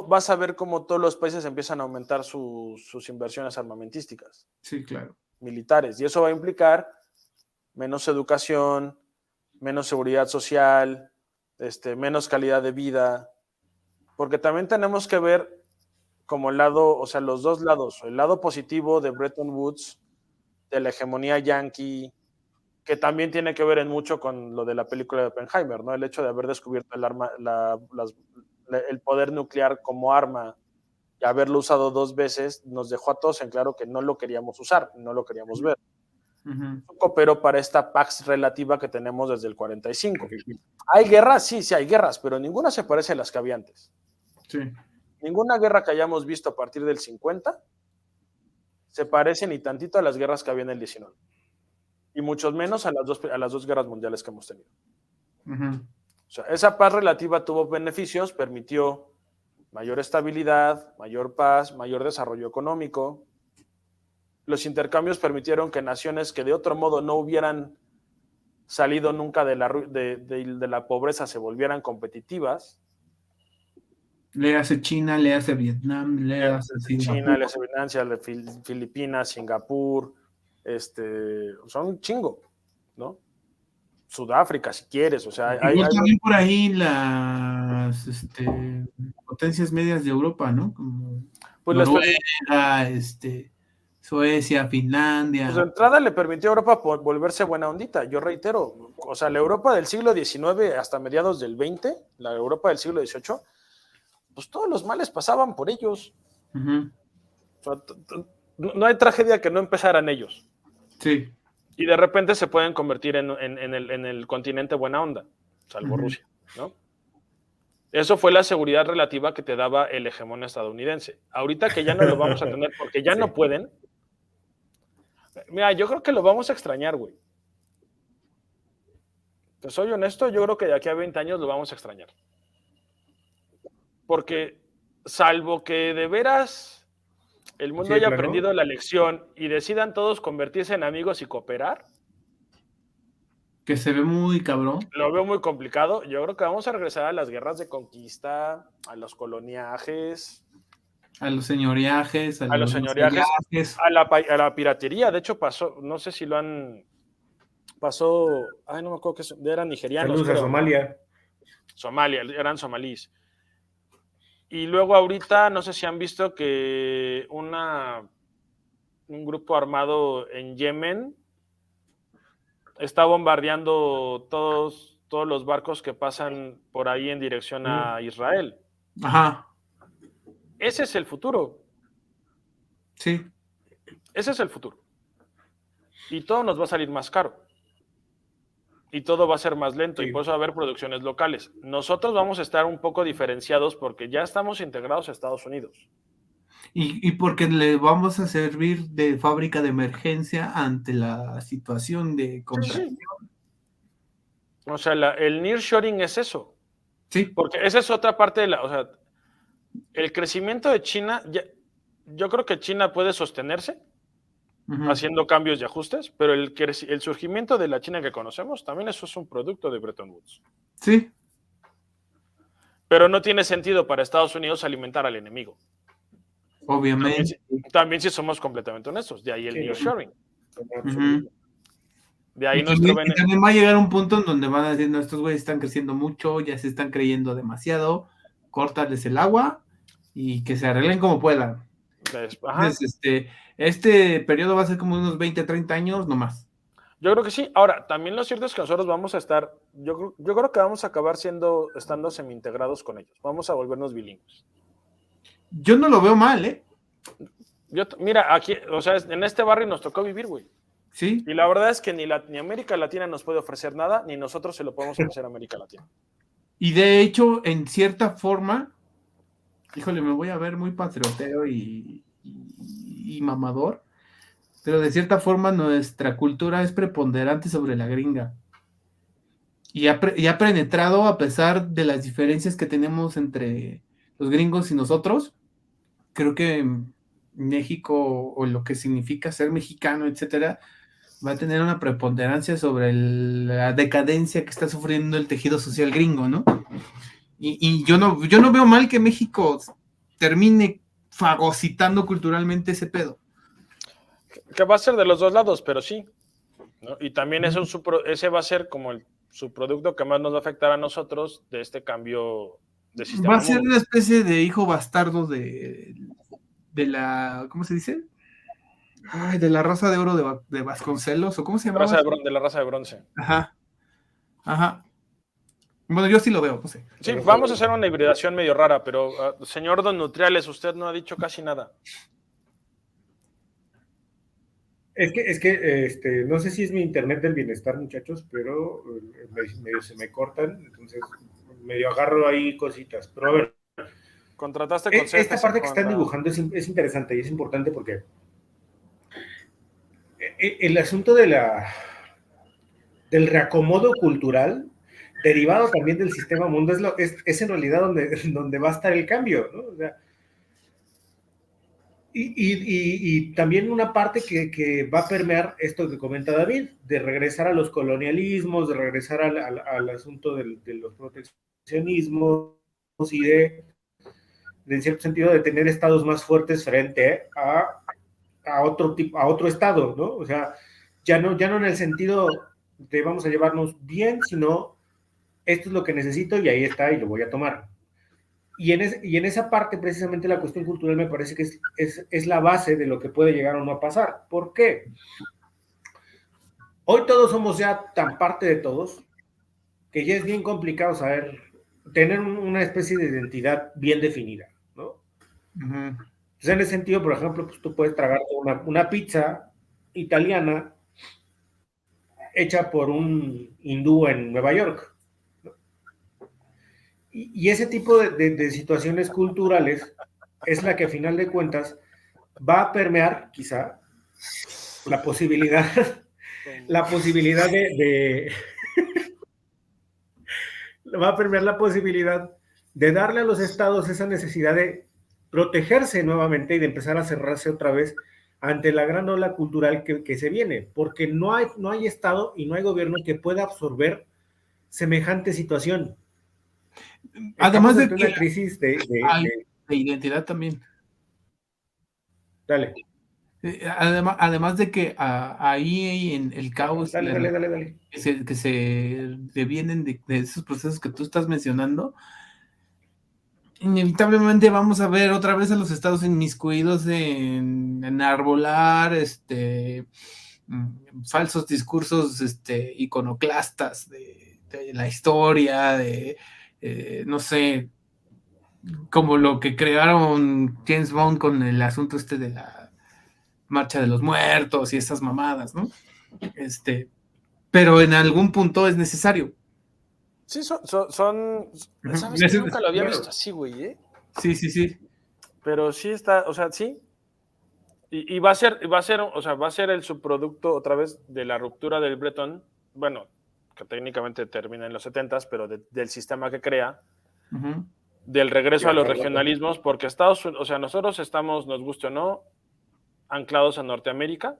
vas a ver cómo todos los países empiezan a aumentar sus inversiones armamentísticas. Sí, claro. Militares. Y eso va a implicar menos educación, menos seguridad social, menos calidad de vida. Porque también tenemos que ver como los dos lados, el lado positivo de Bretton Woods, de la hegemonía yanqui, que también tiene que ver en mucho con lo de la película de Oppenheimer, ¿no? El hecho de haber descubierto el poder nuclear como arma y haberlo usado 2 veces, nos dejó a todos en claro que no lo queríamos usar, no lo queríamos ver. Pero para esta Pax relativa que tenemos desde el 45. ¿Hay guerras? Sí, hay guerras, pero ninguna se parece a las que había antes. Sí. Ninguna guerra que hayamos visto a partir del 50 se parece ni tantito a las guerras que había en el 19. Y mucho menos a las dos guerras mundiales que hemos tenido. O sea, esa paz relativa tuvo beneficios, permitió mayor estabilidad, mayor paz, mayor desarrollo económico. Los intercambios permitieron que naciones que de otro modo no hubieran salido nunca de la pobreza se volvieran competitivas. Le hace China, le hace Vietnam, le hace Singapur. China, le hace Vietnam, le hace Filipinas, Singapur, son un chingo, ¿no? Sudáfrica, si quieres, o sea... también por ahí las potencias medias de Europa, ¿no? Como pues Noruega, Suecia, Finlandia. Pues de entrada le permitió a Europa volverse buena ondita. Yo reitero, o sea, la Europa del siglo XIX hasta mediados del XX, la Europa del siglo XVIII, pues todos los males pasaban por ellos. O sea, no hay tragedia que no empezaran ellos. Sí. Y de repente se pueden convertir en el continente buena onda, salvo Rusia, ¿no? Eso fue la seguridad relativa que te daba el hegemón estadounidense. Ahorita que ya no lo vamos a tener porque ya no pueden. Mira, yo creo que lo vamos a extrañar, güey. Te soy honesto, yo creo que de aquí a 20 años lo vamos a extrañar. Porque salvo que de veras el mundo haya aprendido la lección y decidan todos convertirse en amigos y cooperar. Que se ve muy cabrón. Lo veo muy complicado. Yo creo que vamos a regresar a las guerras de conquista, a los coloniajes. A los señoriajes. A la piratería. De hecho pasó, no sé si lo han... no me acuerdo que eran nigerianos. Saludos a Somalia. Somalia, eran somalíes. Y luego ahorita, no sé si han visto que un grupo armado en Yemen está bombardeando todos los barcos que pasan por ahí en dirección a Israel. Ajá. Ese es el futuro. Sí. Ese es el futuro. Y todo nos va a salir más caro. Y todo va a ser más lento, y por eso va a haber producciones locales. Nosotros vamos a estar un poco diferenciados porque ya estamos integrados a Estados Unidos. Y porque le vamos a servir de fábrica de emergencia ante la situación de contracción. Sí. O sea, el nearshoring es eso. Sí. Porque esa es otra parte o sea, el crecimiento de China, yo creo que China puede sostenerse haciendo cambios y ajustes, pero el surgimiento de la China que conocemos, también eso es un producto de Bretton Woods. Sí. Pero no tiene sentido para Estados Unidos alimentar al enemigo. Obviamente. También si somos completamente honestos, de ahí el nearshoring. De ahí también va a llegar un punto en donde van a decir, no, estos güeyes están creciendo mucho, ya se están creyendo demasiado, córtales el agua y que se arreglen como puedan. Entonces, este periodo va a ser como unos 20, 30 años nomás. Yo creo que sí. Ahora, también lo cierto es que nosotros vamos a estar, yo creo que vamos a acabar estando semi-integrados con ellos. Vamos a volvernos bilingües. Yo no lo veo mal, Mira, aquí, o sea, en este barrio nos tocó vivir, güey. Sí. Y la verdad es que ni América Latina nos puede ofrecer nada, ni nosotros se lo podemos ofrecer a América Latina. Y de hecho, en cierta forma, híjole, me voy a ver muy patriotero y mamador, pero de cierta forma nuestra cultura es preponderante sobre la gringa. Y ha penetrado a pesar de las diferencias que tenemos entre los gringos y nosotros. Creo que México, o lo que significa ser mexicano, etcétera, va a tener una preponderancia sobre la decadencia que está sufriendo el tejido social gringo, ¿no? Y yo no veo mal que México termine fagocitando culturalmente ese pedo. Que va a ser de los dos lados, pero sí, ¿no? Y también ese va a ser como el subproducto que más nos va a afectar a nosotros de este cambio de sistema. Va a ser una especie de hijo bastardo de la, ¿cómo se dice? Ay, de la raza de oro de Vasconcelos, ¿o cómo se llama? De la raza de bronce. Ajá. Bueno, yo sí lo veo, no sé. Sí, vamos a hacer una hibridación medio rara, pero señor Don Nutriales, usted no ha dicho casi nada. Es que no sé si es mi internet del bienestar, muchachos, pero medio se me cortan, entonces medio agarro ahí cositas. Pero a ver, contrataste con esta parte que están dibujando es interesante y es importante porque el asunto del reacomodo cultural derivado también del sistema mundo es en realidad donde va a estar el cambio, ¿no? O sea, y también una parte que va a permear esto que comenta David, de regresar a los colonialismos, de regresar al asunto de los proteccionismos y en cierto sentido, de tener estados más fuertes frente a otro estado, ¿no? O sea, ya no en el sentido de vamos a llevarnos bien, sino esto es lo que necesito y ahí está y lo voy a tomar. Y en esa parte, precisamente, la cuestión cultural me parece que es la base de lo que puede llegar o no a pasar. ¿Por qué? Hoy todos somos ya tan parte de todos que ya es bien complicado tener una especie de identidad bien definida, ¿no? Entonces, en ese sentido, por ejemplo, pues tú puedes tragarte una pizza italiana hecha por un hindú en Nueva York. Y ese tipo de situaciones culturales es la que a final de cuentas va a permear quizá la posibilidad va a permear la posibilidad de darle a los estados esa necesidad de protegerse nuevamente y de empezar a cerrarse otra vez ante la gran ola cultural que se viene, porque no hay estado y no hay gobierno que pueda absorber semejante situación. Además de una crisis de identidad también. Dale. Además de que ahí en el caos dale. Que se devienen de esos procesos que tú estás mencionando, inevitablemente vamos a ver otra vez a los estados inmiscuidos en enarbolar falsos discursos iconoclastas de la historia, no sé, como lo que crearon James Bond con el asunto de la marcha de los muertos y estas mamadas, ¿no? Pero en algún punto es necesario. Sí, ¿sabes? Nunca lo había visto así, güey, ¿eh? Sí. Pero sí está, o sea, sí. Y va a ser el subproducto otra vez de la ruptura del Bretton, bueno, que técnicamente termina en los 70s, pero del sistema que crea, del regreso a los regionalismos, porque nosotros estamos, nos guste o no, anclados a Norteamérica.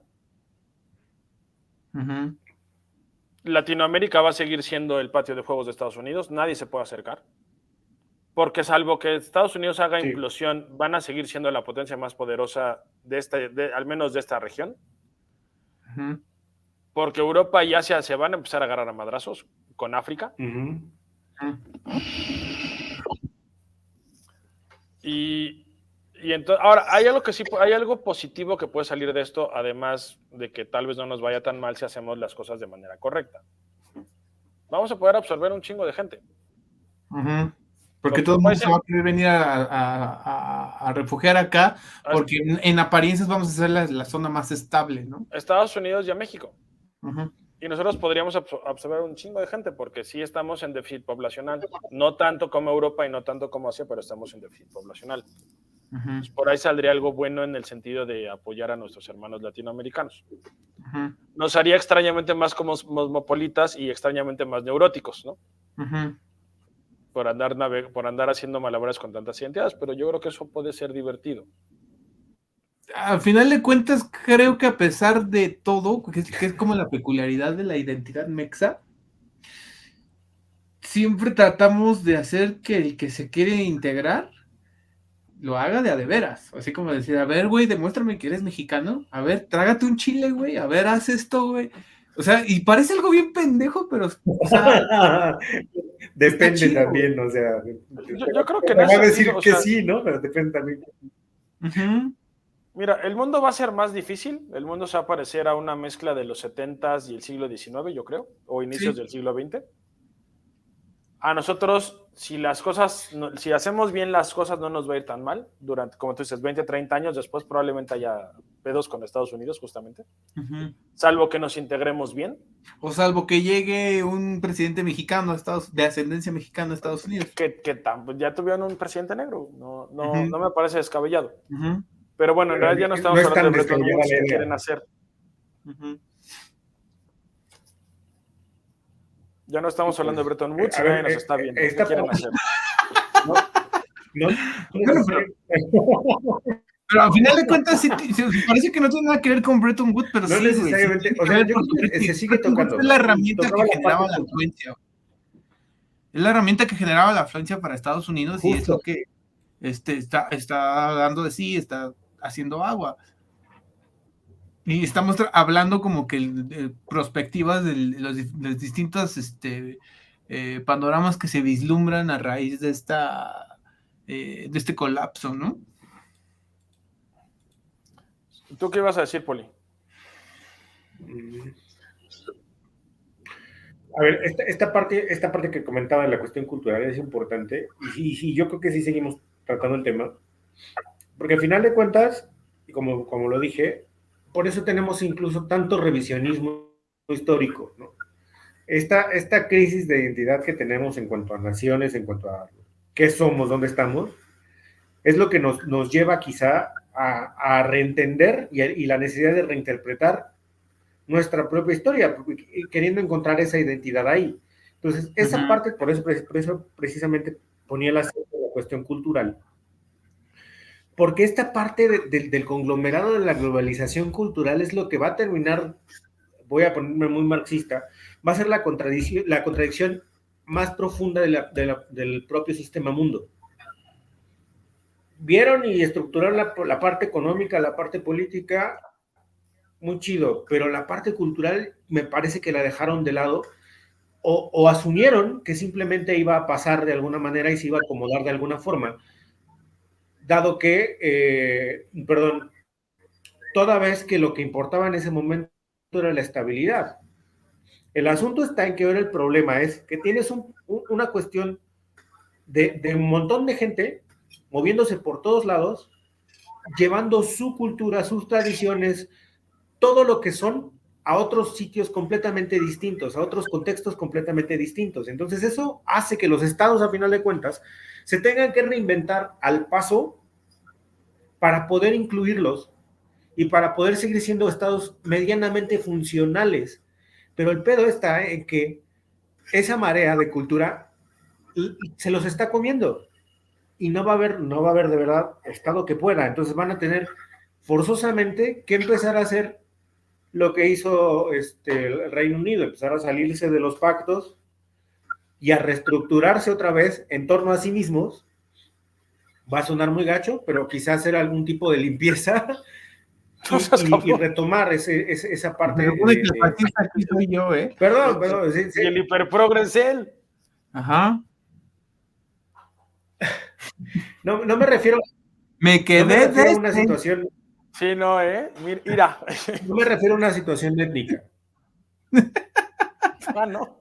Latinoamérica va a seguir siendo el patio de juegos de Estados Unidos, nadie se puede acercar. Porque salvo que Estados Unidos haga implosión, van a seguir siendo la potencia más poderosa al menos de esta región. Porque Europa y Asia se van a empezar a agarrar a madrazos con África. Y entonces, ahora, hay algo positivo que puede salir de esto, además de que tal vez no nos vaya tan mal si hacemos las cosas de manera correcta. Vamos a poder absorber un chingo de gente. Porque todo el mundo se va a querer venir a refugiar acá, porque en apariencias vamos a ser la zona más estable, ¿no? Estados Unidos y a México. Y nosotros podríamos absorber un chingo de gente, porque sí estamos en déficit poblacional. No tanto como Europa y no tanto como Asia, pero estamos en déficit poblacional. Pues por ahí saldría algo bueno en el sentido de apoyar a nuestros hermanos latinoamericanos. Nos haría extrañamente más cosmopolitas y extrañamente más neuróticos, ¿no? Por andar haciendo malabares con tantas identidades, pero yo creo que eso puede ser divertido. Al final de cuentas, creo que a pesar de todo, que es como la peculiaridad de la identidad mexa, siempre tratamos de hacer que el que se quiere integrar lo haga de a de veras. Así como decir, a ver, güey, demuéstrame que eres mexicano. A ver, trágate un chile, güey. A ver, haz esto, güey. O sea, y parece algo bien pendejo, pero, o sea... Depende chido, también, o sea... Yo creo que... Va a decir que sí, ¿no? Pero depende también. Mira, el mundo va a ser más difícil. El mundo se va a parecer a una mezcla de los 70s y el siglo XIX, yo creo, o inicios del siglo XX. A nosotros, si hacemos bien las cosas, no nos va a ir tan mal. Durante, como tú dices, 20, 30 años después probablemente haya pedos con Estados Unidos, justamente. Salvo que nos integremos bien. O salvo que llegue un presidente mexicano de ascendencia mexicana a Estados Unidos. Que ya tuvieron un presidente negro. No me parece descabellado. Pero bueno, en realidad ya no estamos hablando de Bretton Woods que quieren hacer. Ya no estamos hablando de Bretton Woods, nadie nos está viendo. ¿Qué quieren hacer? Pero al final de cuentas, sí, parece que no tiene nada que ver con Bretton Woods, pero no sí, necesariamente. O sea, yo creo que se sigue tocando. Es la herramienta que generaba la influencia. Es la herramienta que generaba la influencia para Estados Unidos. Justo. Y es lo que está dando de sí, está haciendo agua. Y estamos hablando como que de perspectivas de los distintos panoramas que se vislumbran a raíz de este colapso, ¿no? ¿Tú qué ibas a decir, Poli? A ver, esta parte que comentaba de la cuestión cultural es importante y yo creo que sí seguimos tratando el tema, porque al final de cuentas, y como lo dije, por eso tenemos incluso tanto revisionismo histórico, ¿no? Esta crisis de identidad que tenemos en cuanto a naciones, en cuanto a qué somos, dónde estamos, es lo que nos lleva quizá a reentender y la necesidad de reinterpretar nuestra propia historia, queriendo encontrar esa identidad ahí. Entonces, esa parte, por eso precisamente ponía la cuestión cultural, porque esta parte del conglomerado de la globalización cultural es lo que va a terminar, voy a ponerme muy marxista, va a ser la contradicción más profunda del propio sistema mundo. Vieron y estructuraron la parte económica, la parte política, muy chido, pero la parte cultural me parece que la dejaron de lado o asumieron que simplemente iba a pasar de alguna manera y se iba a acomodar de alguna forma, dado que, toda vez que lo que importaba en ese momento era la estabilidad. El asunto está en que ahora el problema es que tienes una cuestión de un montón de gente moviéndose por todos lados, llevando su cultura, sus tradiciones, todo lo que son a otros sitios completamente distintos, a otros contextos completamente distintos. Entonces eso hace que los estados, a final de cuentas, se tengan que reinventar al paso para poder incluirlos y para poder seguir siendo estados medianamente funcionales. Pero el pedo está en que esa marea de cultura se los está comiendo y no va a haber de verdad estado que pueda. Entonces van a tener forzosamente que empezar a hacer lo que hizo el Reino Unido, empezar a salirse de los pactos y a reestructurarse otra vez en torno a sí mismos. Va a sonar muy gacho, pero quizás hacer algún tipo de limpieza y retomar esa parte. Pero que el fascista aquí soy yo, ¿eh? Perdón. Sí. Y el hiperprogresel. Ajá. No me refiero. Me quedé a una situación. Sí, no, mira. No me refiero a una situación étnica. No. Bueno.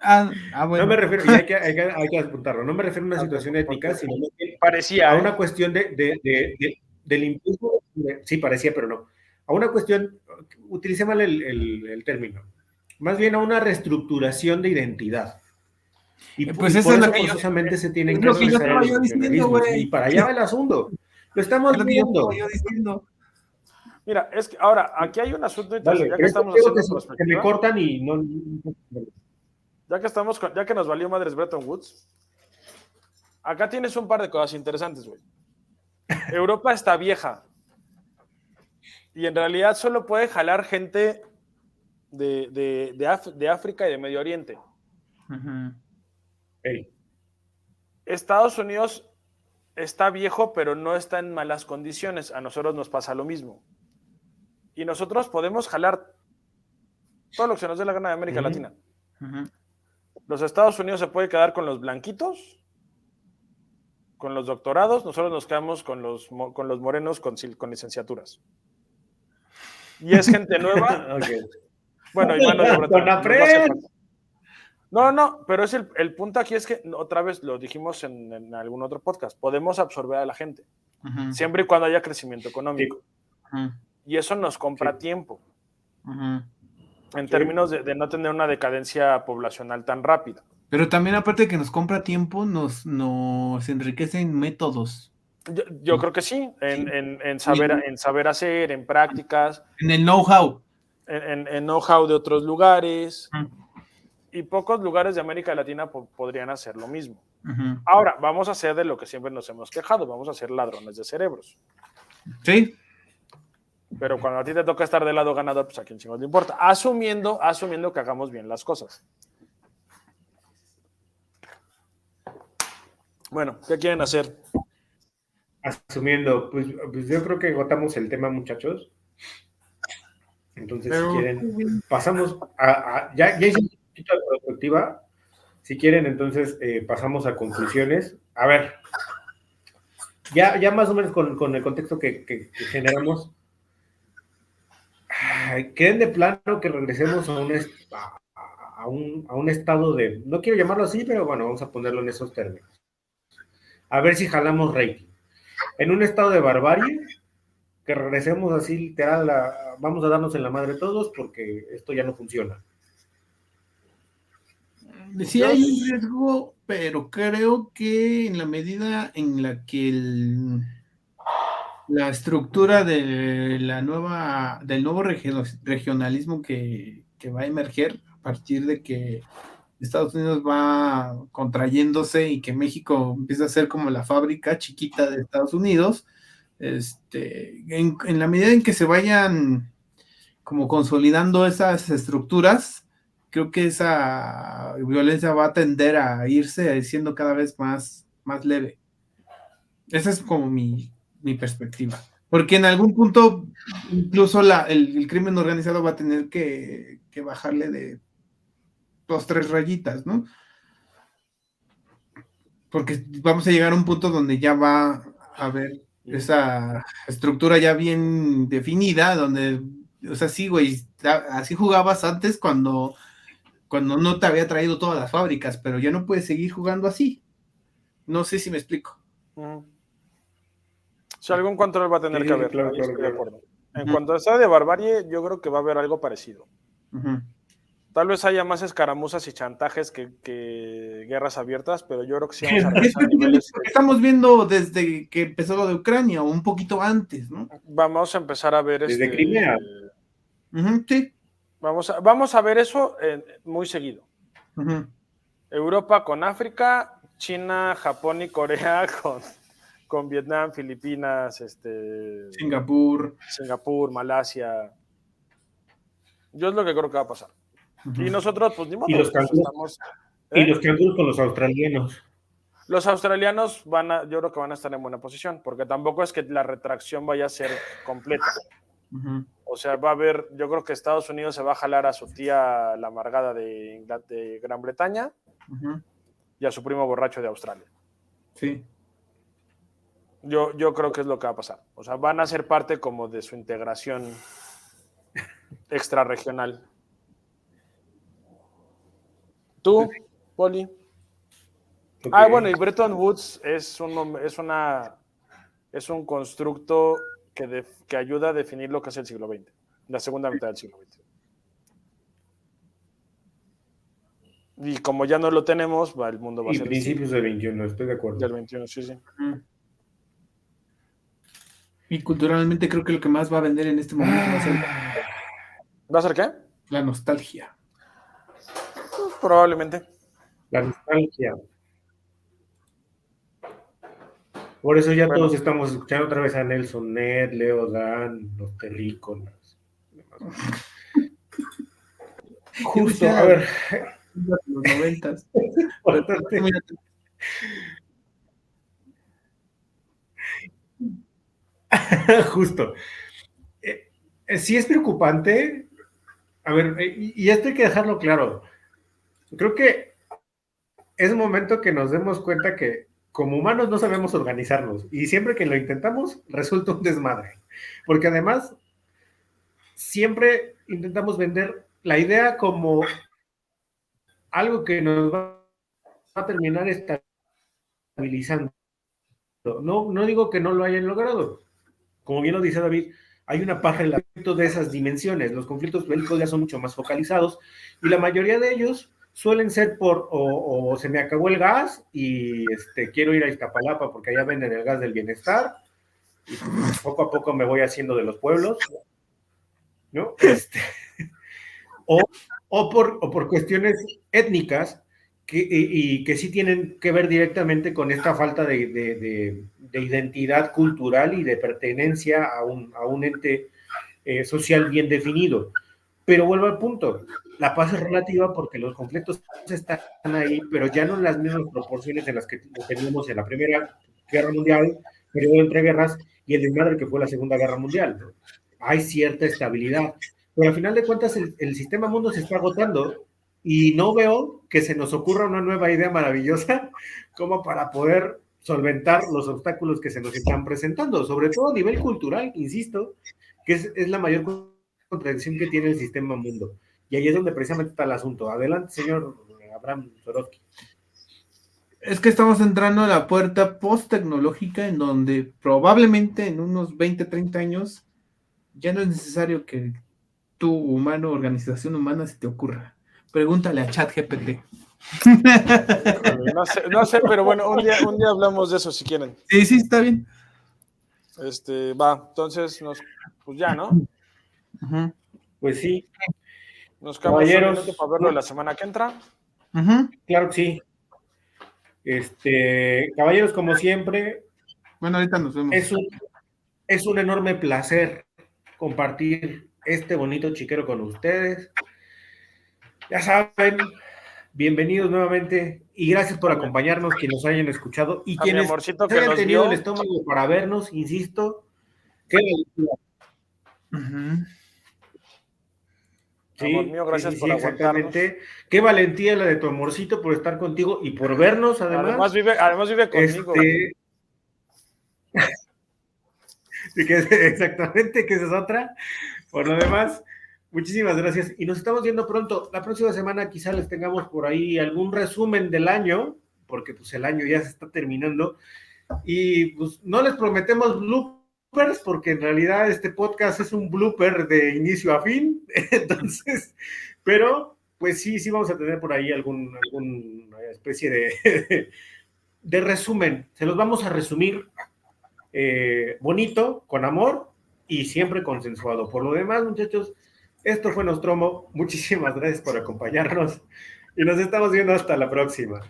No me refiero, y hay que apuntarlo, no me refiero a una situación étnica, sino que parecía, a una cuestión del impulso, sí parecía, pero no, a una cuestión, utilicé mal el término, más bien a una reestructuración de identidad. Y pues eso es lo que forzosamente se tienen que expresar en los nacionalismos, y para allá va el asunto, lo estamos viendo. Mira, es que ahora, aquí hay un asunto interesante, Dale, ya que estamos haciendo que me cortan y no... Ya que nos valió madres Bretton Woods, acá tienes un par de cosas interesantes, güey. Europa está vieja y en realidad solo puede jalar gente de África y de Medio Oriente. Uh-huh. Hey. Estados Unidos está viejo, pero no está en malas condiciones. A nosotros nos pasa lo mismo. Y nosotros podemos jalar todo lo que se nos dé la gana de América Latina. Uh-huh. Los Estados Unidos se puede quedar con los blanquitos, con los doctorados, nosotros nos quedamos con los morenos con licenciaturas. Y es gente nueva. Okay. Bueno, y mano de obra. No, pero es el punto aquí es que, otra vez lo dijimos en algún otro podcast, podemos absorber a la gente, uh-huh, siempre y cuando haya crecimiento económico. Sí. Uh-huh. Y eso nos compra tiempo. Uh-huh. En términos de no tener una decadencia poblacional tan rápida. Pero también, aparte de que nos compra tiempo, nos enriquecen métodos. Yo creo que sí, en saber hacer, en prácticas. En el know-how. En know-how de otros lugares. Y pocos lugares de América Latina podrían hacer lo mismo. Uh-huh. Ahora, vamos a hacer de lo que siempre nos hemos quejado, vamos a ser ladrones de cerebros. Sí. Pero cuando a ti te toca estar del lado ganador, pues a quién chingos le importa. Asumiendo que hagamos bien las cosas. Bueno, ¿qué quieren hacer? Asumiendo, pues yo creo que agotamos el tema, muchachos. Entonces, si quieren, pasamos ya hice un poquito de perspectiva. Si quieren, entonces pasamos a conclusiones. A ver, ya más o menos con el contexto que generamos. ¿Creen de plano que regresemos a un estado de, no quiero llamarlo así, pero bueno, vamos a ponerlo en esos términos? A ver si jalamos rating. En un estado de barbarie, que regresemos así literal, vamos a darnos en la madre todos porque esto ya no funciona. Sí hay un riesgo, pero creo que en la medida en la que la estructura del nuevo regionalismo que va a emerger a partir de que Estados Unidos va contrayéndose y que México empieza a ser como la fábrica chiquita de Estados Unidos, en la medida en que se vayan como consolidando esas estructuras, creo que esa violencia va a tender a irse siendo cada vez más leve. Esa es como mi perspectiva. Porque en algún punto, incluso el crimen organizado va a tener que bajarle de 2, 3 rayitas, ¿no? Porque vamos a llegar a un punto donde ya va a haber esa estructura ya bien definida, donde, o sea, sí, güey, así jugabas antes cuando no te había traído todas las fábricas, pero ya no puedes seguir jugando así. No sé si me explico. Si algún control va a tener que haber, claro. De acuerdo. En cuanto a esa de barbarie, yo creo que va a haber algo parecido. Tal vez haya más escaramuzas y chantajes que guerras abiertas, pero yo creo que sí vamos a regresar niveles. Estamos viendo desde que empezó lo de Ucrania, o un poquito antes, ¿no? Vamos a empezar a ver desde Crimea. Sí. Vamos a ver eso muy seguido. Europa con África, China, Japón y Corea con Vietnam, Filipinas, Singapur, Malasia. Yo es lo que creo que va a pasar. Y nosotros, pues ni modo. Y los canguros con los australianos. Los australianos yo creo que van a estar en buena posición, porque tampoco es que la retracción vaya a ser completa. O sea, va a haber, yo creo que Estados Unidos se va a jalar a su tía la amargada de Gran Bretaña y a su primo borracho de Australia. Sí. Yo creo que es lo que va a pasar. O sea, van a ser parte como de su integración extrarregional. ¿Tú, Poli? Okay. Bueno, y Bretton Woods es un constructo que ayuda a definir lo que es el siglo XX, la segunda mitad del siglo XX. Y como ya no lo tenemos, el mundo va a ser... principios del 21, estoy de acuerdo. Del 21, sí. Y culturalmente creo que lo que más va a vender en este momento va a ser... ¿Va a ser qué? La nostalgia. Probablemente. La nostalgia. Por eso ya todos estamos escuchando otra vez a Nelson Ned, Leo Dan, los terrícolas. Justo, a ver. Los 90s. Justo. Sí es preocupante. A ver, y esto hay que dejarlo claro. Creo que es momento que nos demos cuenta que como humanos no sabemos organizarnos y siempre que lo intentamos resulta un desmadre. Porque además siempre intentamos vender la idea como algo que nos va a terminar estabilizando. No digo que no lo hayan logrado. Como bien lo dice David, hay una paz en el aspecto de esas dimensiones. Los conflictos bélicos ya son mucho más focalizados y la mayoría de ellos suelen ser por o se me acabó el gas y quiero ir a Iztapalapa porque allá venden el gas del bienestar y poco a poco me voy haciendo de los pueblos, ¿no? O por cuestiones étnicas que sí tienen que ver directamente con esta falta de identidad cultural y de pertenencia a un ente social bien definido. Pero vuelvo al punto, la paz es relativa porque los conflictos están ahí, pero ya no en las mismas proporciones en las que teníamos en la Primera Guerra Mundial, periodo entre guerras, y el desmadre que fue la Segunda Guerra Mundial. Hay cierta estabilidad, pero al final de cuentas el sistema mundo se está agotando y no veo que se nos ocurra una nueva idea maravillosa como para poder solventar los obstáculos que se nos están presentando, sobre todo a nivel cultural, insisto, que es la mayor contradicción que tiene el sistema mundo. Y ahí es donde precisamente está el asunto. Adelante, señor Abraham Sorosky. Es que estamos entrando a la puerta post-tecnológica en donde probablemente en unos 20, 30 años ya no es necesario que tu humano, organización humana, se te ocurra. Pregúntale a ChatGPT. No sé, pero bueno, un día hablamos de eso si quieren. Sí, está bien. Entonces pues ya, ¿no? Uh-huh. Pues sí. Nos quedamos un minuto para verlo la semana que entra. Uh-huh. Claro que sí. Caballeros, como siempre. Bueno, ahorita nos vemos. Es un enorme placer compartir este bonito chiquero con ustedes. Ya saben, bienvenidos nuevamente y gracias por acompañarnos, quienes nos hayan escuchado y quienes hayan tenido el estómago para vernos, insisto. Qué valentía. Uh-huh. Sí, amor mío, gracias por aguantarnos. Qué valentía la de tu amorcito por estar contigo y por vernos, además. Además vive conmigo. Exactamente, que esa es otra. Por lo demás, muchísimas gracias. Y nos estamos viendo pronto. La próxima semana quizá les tengamos por ahí algún resumen del año, porque pues el año ya se está terminando. Y pues no les prometemos bloopers, porque en realidad este podcast es un blooper de inicio a fin. Entonces, pero pues pues sí vamos a tener por ahí alguna especie de resumen. Se los vamos a resumir bonito, con amor y siempre consensuado. Por lo demás, muchachos, esto fue Nostromo. Muchísimas gracias por acompañarnos y nos estamos viendo hasta la próxima.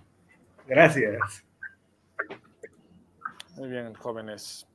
Gracias. Muy bien, jóvenes.